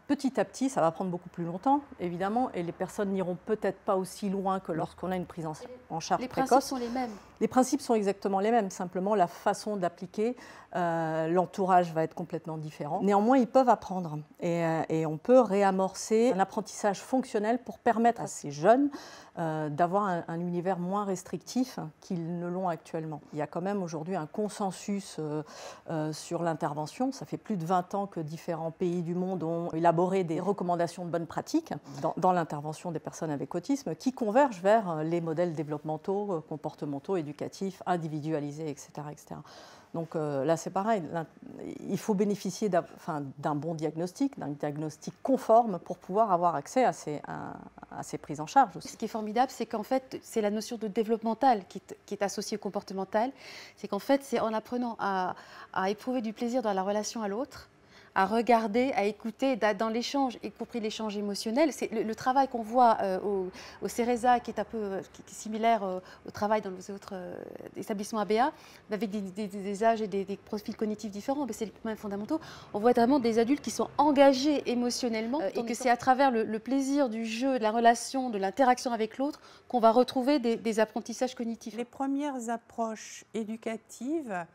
Petit à petit, ça va prendre beaucoup plus longtemps, évidemment, et les personnes n'iront peut-être pas aussi loin que lorsqu'on a une prise en charge précoce. Les principes sont les mêmes. Les principes sont exactement les mêmes, simplement la façon d'appliquer, l'entourage va être complètement différent. Néanmoins, ils peuvent apprendre et on peut réamorcer un apprentissage fonctionnel pour permettre à ces jeunes d'avoir un univers moins restrictif qu'ils ne l'ont actuellement. Il y a quand même aujourd'hui un consensus sur l'intervention. Ça fait plus de 20 ans que différents pays du monde ont élaboré des recommandations de bonnes pratiques dans l'intervention des personnes avec autisme qui convergent vers les modèles développementaux, comportementaux, éducatifs, individualisés, etc. etc. Donc là, c'est pareil, il faut bénéficier d'un bon diagnostic, d'un diagnostic conforme pour pouvoir avoir accès à ces prises en charge aussi. Ce qui est formidable, c'est qu'en fait, c'est la notion de développemental qui est associée au comportemental. C'est qu'en fait, c'est en apprenant à éprouver du plaisir dans la relation à l'autre, à regarder, à écouter, dans l'échange, y compris l'échange émotionnel. C'est le travail qu'on voit au CERESA, qui est un peu qui est similaire au travail dans les autres établissements ABA, avec des âges et des profils cognitifs différents, mais c'est les mêmes fondamentaux. On voit vraiment des adultes qui sont engagés émotionnellement et que c'est à travers le plaisir du jeu, de la relation, de l'interaction avec l'autre qu'on va retrouver des apprentissages cognitifs. Les premières approches éducatives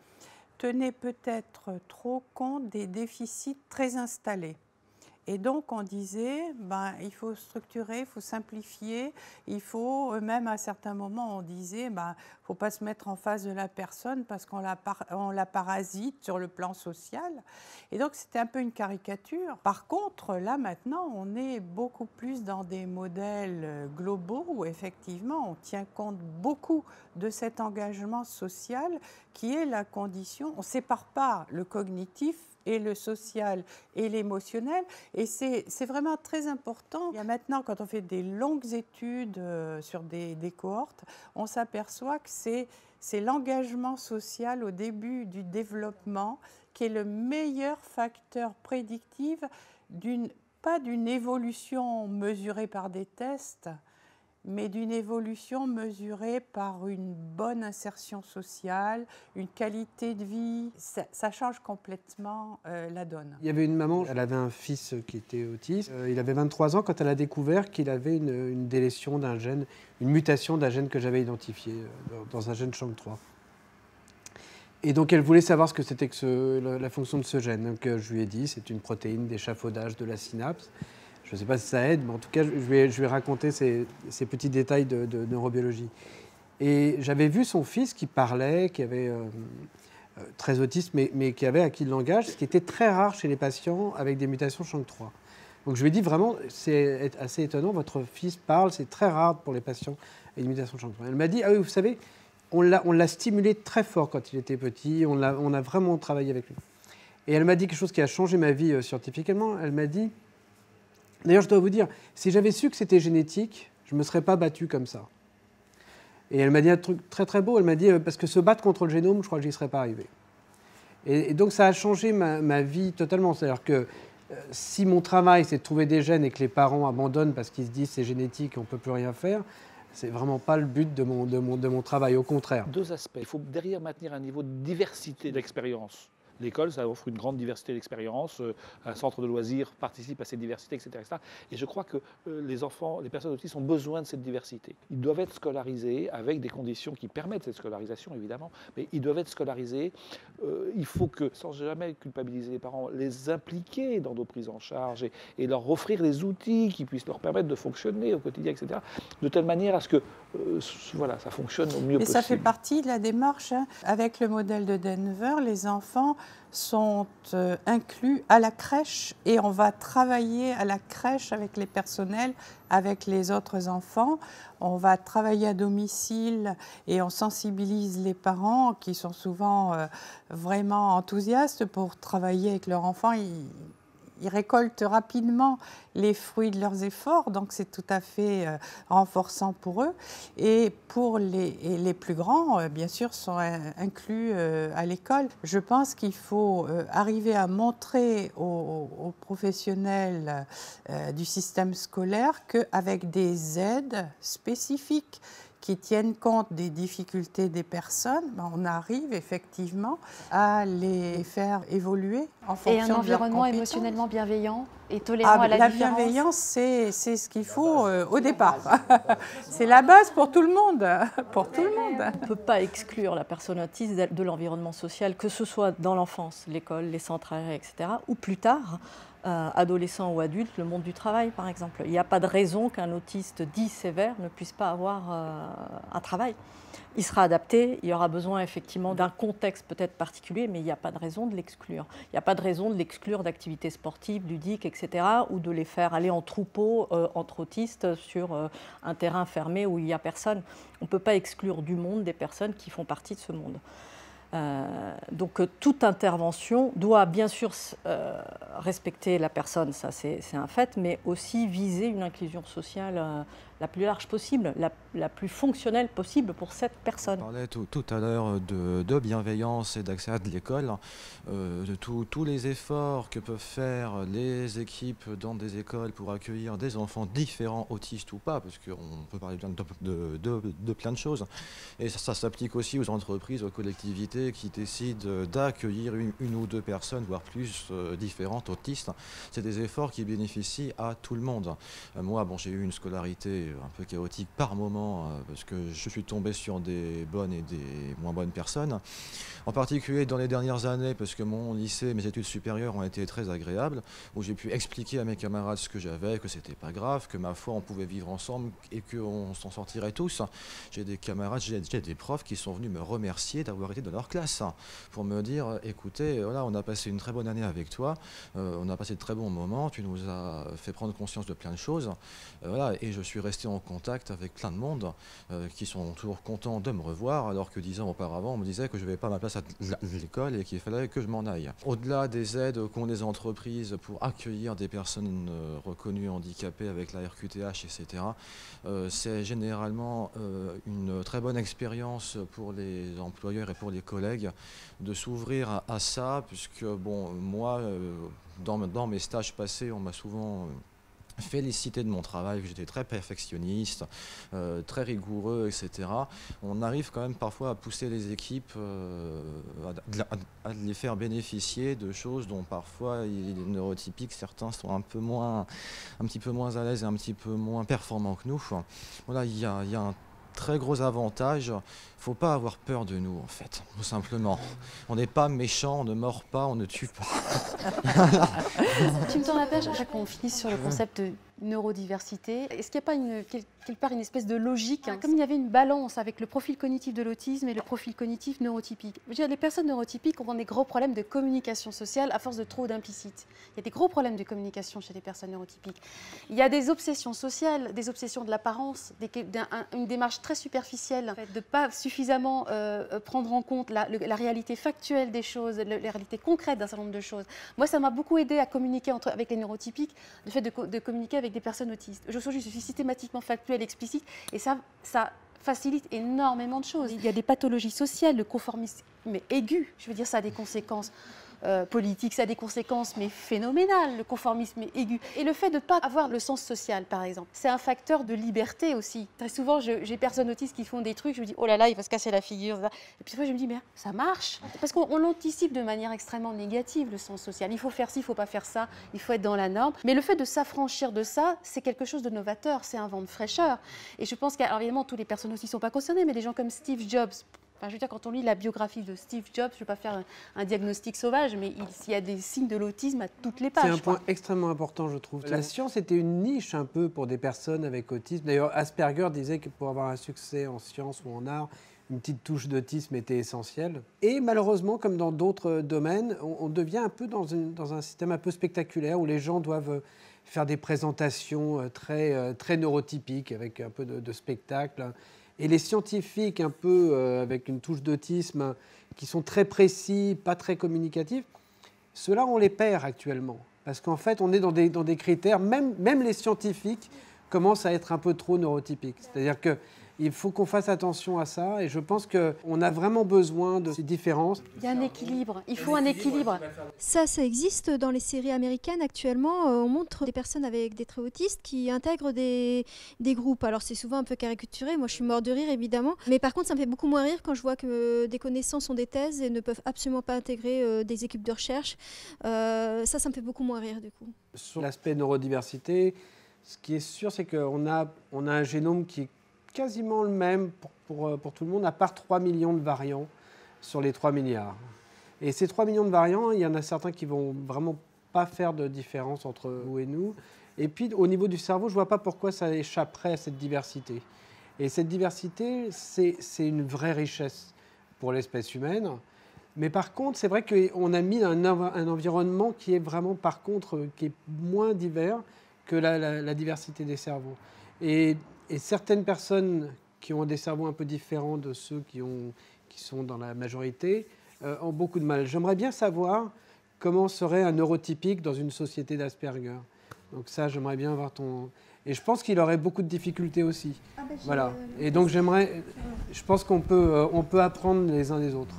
tenaient peut-être trop compte des déficits très installés. Et donc, on disait, il faut structurer, il faut simplifier, il faut, même à certains moments, on disait, il faut pas se mettre en face de la personne parce qu'on la parasite sur le plan social. Et donc, c'était un peu une caricature. Par contre, là, maintenant, on est beaucoup plus dans des modèles globaux où, effectivement, on tient compte beaucoup de cet engagement social qui est la condition. On ne sépare pas le cognitif et le social et l'émotionnel. Et c'est vraiment très important. Il y a maintenant, quand on fait des longues études sur des cohortes, on s'aperçoit que c'est l'engagement social au début du développement qui est le meilleur facteur prédictif pas d'une évolution mesurée par des tests, mais d'une évolution mesurée par une bonne insertion sociale, une qualité de vie. Ça change complètement la donne. Il y avait une maman, elle avait un fils qui était autiste. Il avait 23 ans quand elle a découvert qu'il avait une délétion d'un gène, une mutation d'un gène que j'avais identifié dans un gène SHANK3. Et donc elle voulait savoir ce que c'était que la fonction de ce gène. Donc je lui ai dit, c'est une protéine d'échafaudage de la synapse. Je ne sais pas si ça aide, mais en tout cas, je vais raconter ces petits détails de neurobiologie. Et j'avais vu son fils qui parlait, qui avait très autiste, mais qui avait acquis le langage, ce qui était très rare chez les patients avec des mutations SHANK3. Donc je lui ai dit vraiment, c'est assez étonnant, votre fils parle, c'est très rare pour les patients avec des mutations SHANK3. Elle m'a dit, ah oui, vous savez, on l'a stimulé très fort quand il était petit, on a vraiment travaillé avec lui. Et elle m'a dit quelque chose qui a changé ma vie scientifiquement. Elle m'a dit, d'ailleurs je dois vous dire, si j'avais su que c'était génétique, je ne me serais pas battue comme ça. Et elle m'a dit un truc très très beau, elle m'a dit, parce que se battre contre le génome, je crois que j'y serais pas arrivé. Et donc ça a changé ma vie totalement. C'est-à-dire que si mon travail c'est de trouver des gènes et que les parents abandonnent parce qu'ils se disent c'est génétique et on ne peut plus rien faire, c'est vraiment pas le but de mon travail, au contraire. Deux aspects. Il faut derrière maintenir un niveau de diversité d'expérience. L'école, ça offre une grande diversité d'expériences. Un centre de loisirs participe à cette diversité, etc. Et je crois que les enfants, les personnes autistes ont besoin de cette diversité. Ils doivent être scolarisés avec des conditions qui permettent cette scolarisation, évidemment, mais ils doivent être scolarisés. Il faut que, sans jamais culpabiliser les parents, les impliquer dans nos prises en charge et leur offrir les outils qui puissent leur permettre de fonctionner au quotidien, etc. De telle manière à ce que voilà, ça fonctionne au mieux possible. Et ça fait partie de la démarche. Hein. Avec le modèle de Denver, les enfants sont inclus à la crèche et on va travailler à la crèche avec les personnels, avec les autres enfants. On va travailler à domicile et on sensibilise les parents qui sont souvent vraiment enthousiastes pour travailler avec leur enfant. Ils récoltent rapidement les fruits de leurs efforts, donc c'est tout à fait renforçant pour eux. Et pour les plus grands, bien sûr, sont inclus à l'école. Je pense qu'il faut arriver à montrer aux professionnels du système scolaire qu'avec des aides spécifiques qui tiennent compte des difficultés des personnes, on arrive effectivement à les faire évoluer en fonction de leurs compétences. Et un environnement émotionnellement bienveillant et tolérant à la différence. La bienveillance, c'est ce qu'il faut au départ. C'est la base pour tout le monde. Pour tout le monde. On ne peut pas exclure la personne autiste de l'environnement social, que ce soit dans l'enfance, l'école, les centres aérés, etc., ou plus tard, adolescent ou adulte, le monde du travail, par exemple. Il n'y a pas de raison qu'un autiste dit sévère ne puisse pas avoir un travail. Il sera adapté, il y aura besoin effectivement d'un contexte peut-être particulier, mais il n'y a pas de raison de l'exclure. Il n'y a pas de raison de l'exclure d'activités sportives, ludiques, etc., ou de les faire aller en troupeau entre autistes sur un terrain fermé où il n'y a personne. On ne peut pas exclure du monde des personnes qui font partie de ce monde. Donc toute intervention doit bien sûr respecter la personne, ça c'est un fait, mais aussi viser une inclusion sociale la plus large possible, la plus fonctionnelle possible pour cette personne. On parlait tout à l'heure de bienveillance et d'accès à l'école, de tous les efforts que peuvent faire les équipes dans des écoles pour accueillir des enfants différents, autistes ou pas, parce qu'on peut parler de plein de choses. Et ça s'applique aussi aux entreprises, aux collectivités qui décident d'accueillir une ou deux personnes, voire plus différentes, autistes. C'est des efforts qui bénéficient à tout le monde. Moi, j'ai eu une scolarité un peu chaotique par moment, parce que je suis tombé sur des bonnes et des moins bonnes personnes. En particulier dans les dernières années, parce que mon lycée, mes études supérieures ont été très agréables, où j'ai pu expliquer à mes camarades ce que j'avais, que c'était pas grave, que ma foi on pouvait vivre ensemble et qu'on s'en sortirait tous. J'ai des camarades, j'ai des profs qui sont venus me remercier d'avoir été dans leur classe, pour me dire, écoutez, voilà, on a passé une très bonne année avec toi, on a passé de très bons moments, tu nous as fait prendre conscience de plein de choses, voilà, et je suis resté en contact avec plein de monde qui sont toujours contents de me revoir, alors que 10 ans auparavant, on me disait que je n'avais pas ma place à l'école et qu'il fallait que je m'en aille. Au-delà des aides qu'ont les entreprises pour accueillir des personnes reconnues handicapées avec la RQTH, etc., c'est généralement une très bonne expérience pour les employeurs et pour les collègues de s'ouvrir à ça, puisque bon, moi, dans mes stages passés, on m'a souvent félicité de mon travail, que j'étais très perfectionniste, très rigoureux, etc. On arrive quand même parfois à pousser les équipes, à les faire bénéficier de choses dont parfois les neurotypiques, certains sont un petit peu moins à l'aise et un petit peu moins performants que nous. Voilà, il y a un très gros avantage. Il ne faut pas avoir peur de nous, en fait, tout simplement. On n'est pas méchant, on ne mord pas, on ne tue pas. Tu me tends la perche à chaque fois qu'on finit sur le concept de neurodiversité. Est-ce qu'il n'y a pas quelque part une espèce de logique, comme il y avait une balance avec le profil cognitif de l'autisme et le profil cognitif neurotypique. Je veux dire, les personnes neurotypiques ont des gros problèmes de communication sociale à force de trop d'implicite. Il y a des gros problèmes de communication chez les personnes neurotypiques. Il y a des obsessions sociales, des obsessions de l'apparence, une démarche très superficielle, en fait, de ne pas suffisamment prendre en compte la réalité factuelle des choses, la réalité concrète d'un certain nombre de choses. Moi, ça m'a beaucoup aidé à communiquer avec les neurotypiques, le fait de communiquer avec des personnes autistes. Je suis systématiquement factuelle, explicite, et ça facilite énormément de choses. Il y a des pathologies sociales, le conformisme aigu, je veux dire, ça a des conséquences politique, ça a des conséquences mais phénoménales, le conformisme aigu. Et le fait de ne pas avoir le sens social, par exemple, c'est un facteur de liberté aussi. Très souvent, j'ai des personnes autistes qui font des trucs, je me dis, oh là là, il va se casser la figure. Et puis, je me dis, mais ça marche. Parce qu'on l'anticipe de manière extrêmement négative, le sens social. Il faut faire ci, il ne faut pas faire ça, il faut être dans la norme. Mais le fait de s'affranchir de ça, c'est quelque chose de novateur, c'est un vent de fraîcheur. Et je pense qu'évidemment, toutes les personnes aussi ne sont pas concernées, mais des gens comme Steve Jobs, enfin, je veux dire, quand on lit la biographie de Steve Jobs, je ne vais pas faire un diagnostic sauvage, mais il y a des signes de l'autisme à toutes les pages. C'est un point extrêmement important, je trouve. La science était une niche un peu pour des personnes avec autisme. D'ailleurs, Asperger disait que pour avoir un succès en sciences ou en art, une petite touche d'autisme était essentielle. Et malheureusement, comme dans d'autres domaines, on devient un peu dans un système un peu spectaculaire où les gens doivent faire des présentations très neurotypiques avec un peu de spectacle. Et les scientifiques, un peu avec une touche d'autisme, qui sont très précis, pas très communicatifs, ceux-là, on les perd actuellement. Parce qu'en fait, on est dans des critères, même les scientifiques commencent à être un peu trop neurotypiques. C'est-à-dire qu'il faut qu'on fasse attention à ça, et je pense qu'on a vraiment besoin de ces différences. Il y a un équilibre, il faut un équilibre. Ça existe dans les séries américaines actuellement. On montre des personnes avec des traits autistes qui intègrent des groupes. Alors c'est souvent un peu caricaturé, moi je suis mort de rire évidemment. Mais par contre ça me fait beaucoup moins rire quand je vois que des connaissances ont des thèses et ne peuvent absolument pas intégrer des équipes de recherche. Ça me fait beaucoup moins rire du coup. Sur l'aspect neurodiversité, ce qui est sûr c'est qu'on a un génome qui est quasiment le même pour tout le monde, à part 3 millions de variants sur les 3 milliards. Et ces 3 millions de variants, il y en a certains qui ne vont vraiment pas faire de différence entre vous et nous. Et puis, au niveau du cerveau, je ne vois pas pourquoi ça échapperait à cette diversité. Et cette diversité, c'est une vraie richesse pour l'espèce humaine. Mais par contre, c'est vrai qu'on a mis un environnement qui est vraiment, par contre, qui est moins divers que la diversité des cerveaux. Et certaines personnes qui ont des cerveaux un peu différents de ceux qui sont dans la majorité ont beaucoup de mal. J'aimerais bien savoir comment serait un neurotypique dans une société d'Asperger. Donc ça, j'aimerais bien avoir ton... Et je pense qu'il aurait beaucoup de difficultés aussi. Voilà. Et donc je pense qu'on peut apprendre les uns des autres.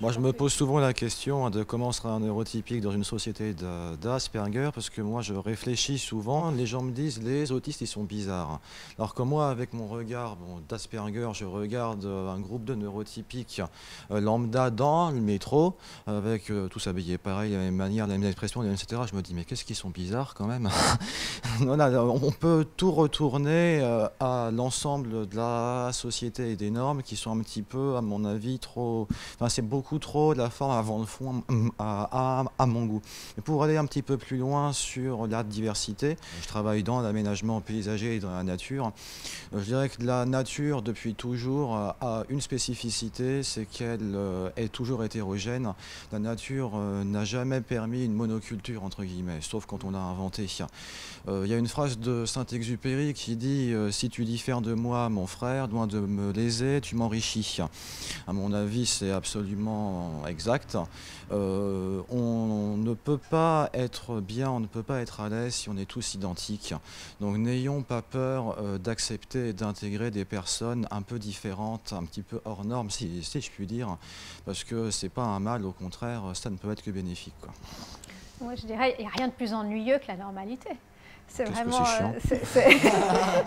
Moi, je me pose souvent la question de comment sera un neurotypique dans une société d'Asperger, parce que moi, je réfléchis souvent. Les gens me disent, les autistes, ils sont bizarres. Alors que moi, avec mon regard d'Asperger, je regarde un groupe de neurotypiques lambda dans le métro, avec tous habillés pareil, la même manière, la même expression, etc. Je me dis, mais qu'est-ce qu'ils sont bizarres quand même. Voilà, on peut peut tout retourner à l'ensemble de la société et des normes qui sont un petit peu, à mon avis, trop... Enfin, c'est beaucoup trop de la forme avant le fond à mon goût. Et pour aller un petit peu plus loin sur la diversité, je travaille dans l'aménagement paysager et dans la nature. Je dirais que la nature, depuis toujours, a une spécificité, c'est qu'elle est toujours hétérogène. La nature n'a jamais permis une monoculture, entre guillemets, sauf quand on a inventé. Il y a une phrase de Saint-Exupéry qui dit « Si tu diffères de moi, mon frère, loin de me léser, tu m'enrichis ». À mon avis, c'est absolument exact. On ne peut pas être bien, on ne peut pas être à l'aise si on est tous identiques. Donc n'ayons pas peur d'accepter et d'intégrer des personnes un peu différentes, un petit peu hors normes, si je puis dire, parce que c'est pas un mal, au contraire, ça ne peut être que bénéfique, quoi. Moi, je dirais, il n'y a rien de plus ennuyeux que la normalité. C'est vraiment.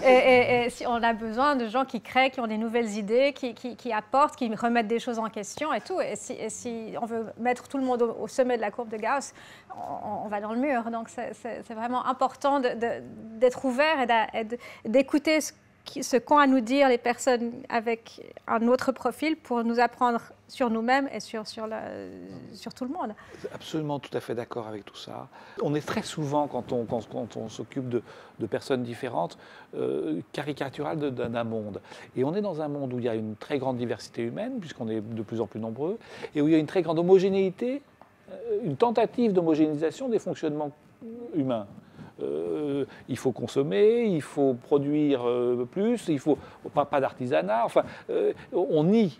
Et si on a besoin de gens qui créent, qui ont des nouvelles idées, qui apportent, qui remettent des choses en question et tout. Et si on veut mettre tout le monde au sommet de la courbe de Gauss, on va dans le mur. Donc c'est vraiment important d'être ouvert et d'écouter ce qu'ont à nous dire les personnes avec un autre profil pour nous apprendre sur nous-mêmes et sur tout le monde. Absolument, tout à fait d'accord avec tout ça. On est très souvent, quand on s'occupe de personnes différentes, caricatural d'un monde. Et on est dans un monde où il y a une très grande diversité humaine, puisqu'on est de plus en plus nombreux, et où il y a une très grande homogénéité, une tentative d'homogénéisation des fonctionnements humains. Il faut consommer, il faut produire plus, il faut pas d'artisanat. Enfin, on nie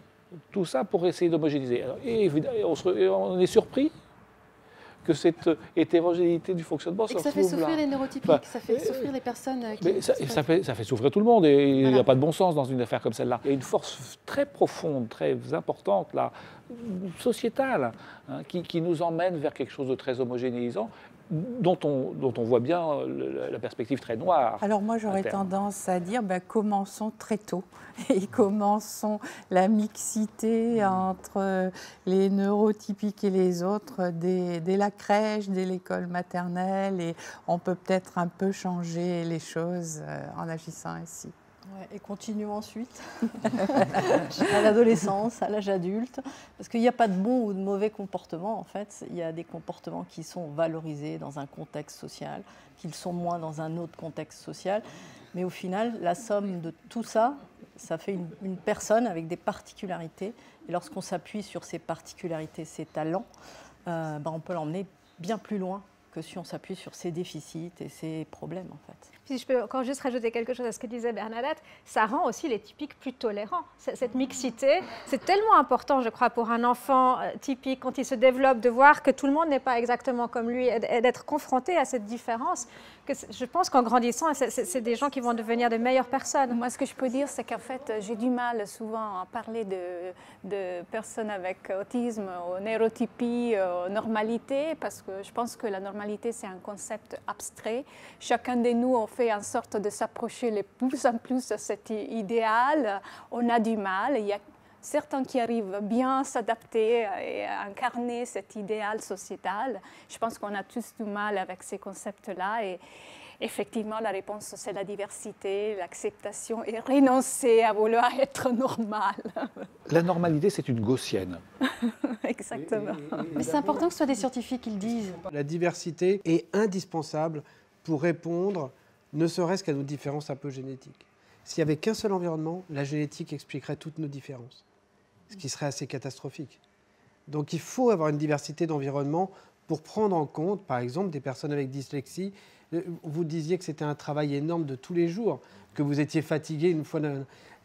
tout ça pour essayer d'homogénéiser. Et on est surpris que cette hétérogénéité du fonctionnement et que ça fait souffrir les neurotypiques, enfin, ça fait souffrir les personnes qui... Ça fait souffrir tout le monde, et il n'y a pas de bon sens dans une affaire comme celle-là. Il y a une force très profonde, très importante, là, sociétale, hein, qui nous emmène vers quelque chose de très homogénéisant, dont on voit bien la perspective très noire. Alors moi, j'aurais tendance à dire, commençons très tôt et commençons la mixité entre les neurotypiques et les autres dès la crèche, dès l'école maternelle, et on peut peut-être un peu changer les choses en agissant ainsi. Ouais, et continuons ensuite à l'adolescence, à l'âge adulte, parce qu'il n'y a pas de bon ou de mauvais comportements. En fait, il y a des comportements qui sont valorisés dans un contexte social, qu'ils sont moins dans un autre contexte social. Mais au final, la somme de tout ça, ça fait une personne avec des particularités. Et lorsqu'on s'appuie sur ces particularités, ces talents, on peut l'emmener bien plus loin que si on s'appuie sur ses déficits et ses problèmes, en fait. Si je peux encore juste rajouter quelque chose à ce que disait Bernadette, ça rend aussi les typiques plus tolérants. Cette mixité, c'est tellement important, je crois, pour un enfant typique, quand il se développe, de voir que tout le monde n'est pas exactement comme lui et d'être confronté à cette différence. Que je pense qu'en grandissant, c'est des gens qui vont devenir de meilleures personnes. Moi, ce que je peux dire, c'est qu'en fait, j'ai du mal souvent à parler de personnes avec autisme, aux neurotypies, aux normalités, parce que je pense que la normalité, c'est un concept abstrait. Chacun de nous, on fait en sorte de s'approcher de plus en plus de cet idéal. On a du mal. Il y a certains qui arrivent bien à s'adapter et à incarner cet idéal sociétal. Je pense qu'on a tous du mal avec ces concepts-là. Et effectivement, la réponse, c'est la diversité, l'acceptation et renoncer à vouloir être normal. La normalité, c'est une gaussienne. Exactement. Mais c'est important que ce soit des scientifiques qui le disent. La diversité est indispensable pour répondre, ne serait-ce qu'à nos différences un peu génétiques. S'il n'y avait qu'un seul environnement, la génétique expliquerait toutes nos différences, ce qui serait assez catastrophique. Donc il faut avoir une diversité d'environnement pour prendre en compte, par exemple, des personnes avec dyslexie. Vous disiez que c'était un travail énorme de tous les jours, que vous étiez fatigué une fois.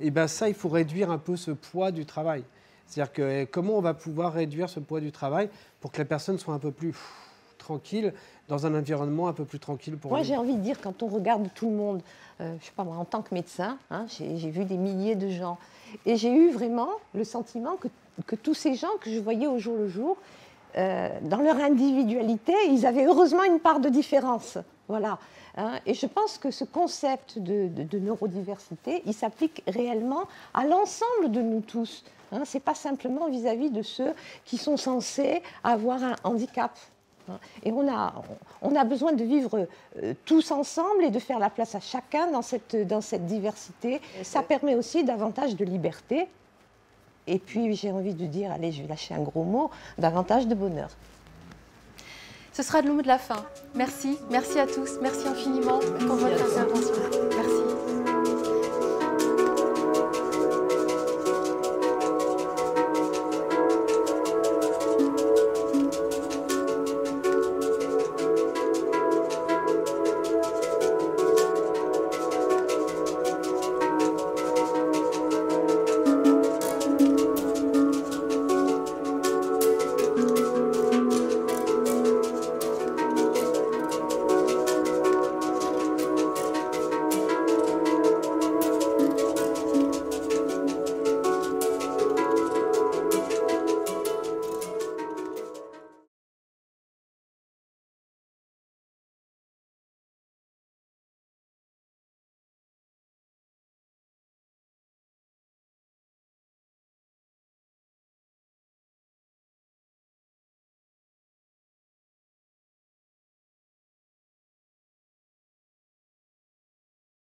Et bien ça, il faut réduire un peu ce poids du travail. C'est-à-dire que comment on va pouvoir réduire ce poids du travail pour que la personne soit un peu plus tranquille, dans un environnement un peu plus tranquille pour Moi, lui. j'ai envie de dire, quand on regarde tout le monde, je ne sais pas moi, en tant que médecin, j'ai vu des milliers de gens, et j'ai eu vraiment le sentiment que tous ces gens que je voyais au jour le jour, dans leur individualité, ils avaient heureusement une part de différence. Voilà. Et je pense que ce concept de neurodiversité, il s'applique réellement à l'ensemble de nous tous. Ce n'est pas simplement vis-à-vis de ceux qui sont censés avoir un handicap. Et on a besoin de vivre tous ensemble et de faire la place à chacun dans cette diversité. Ça permet aussi davantage de liberté. Et puis j'ai envie de dire, allez, je vais lâcher un gros mot, davantage de bonheur. Ce sera le mot de la fin. Merci à tous, merci infiniment pour votre intervention. Merci.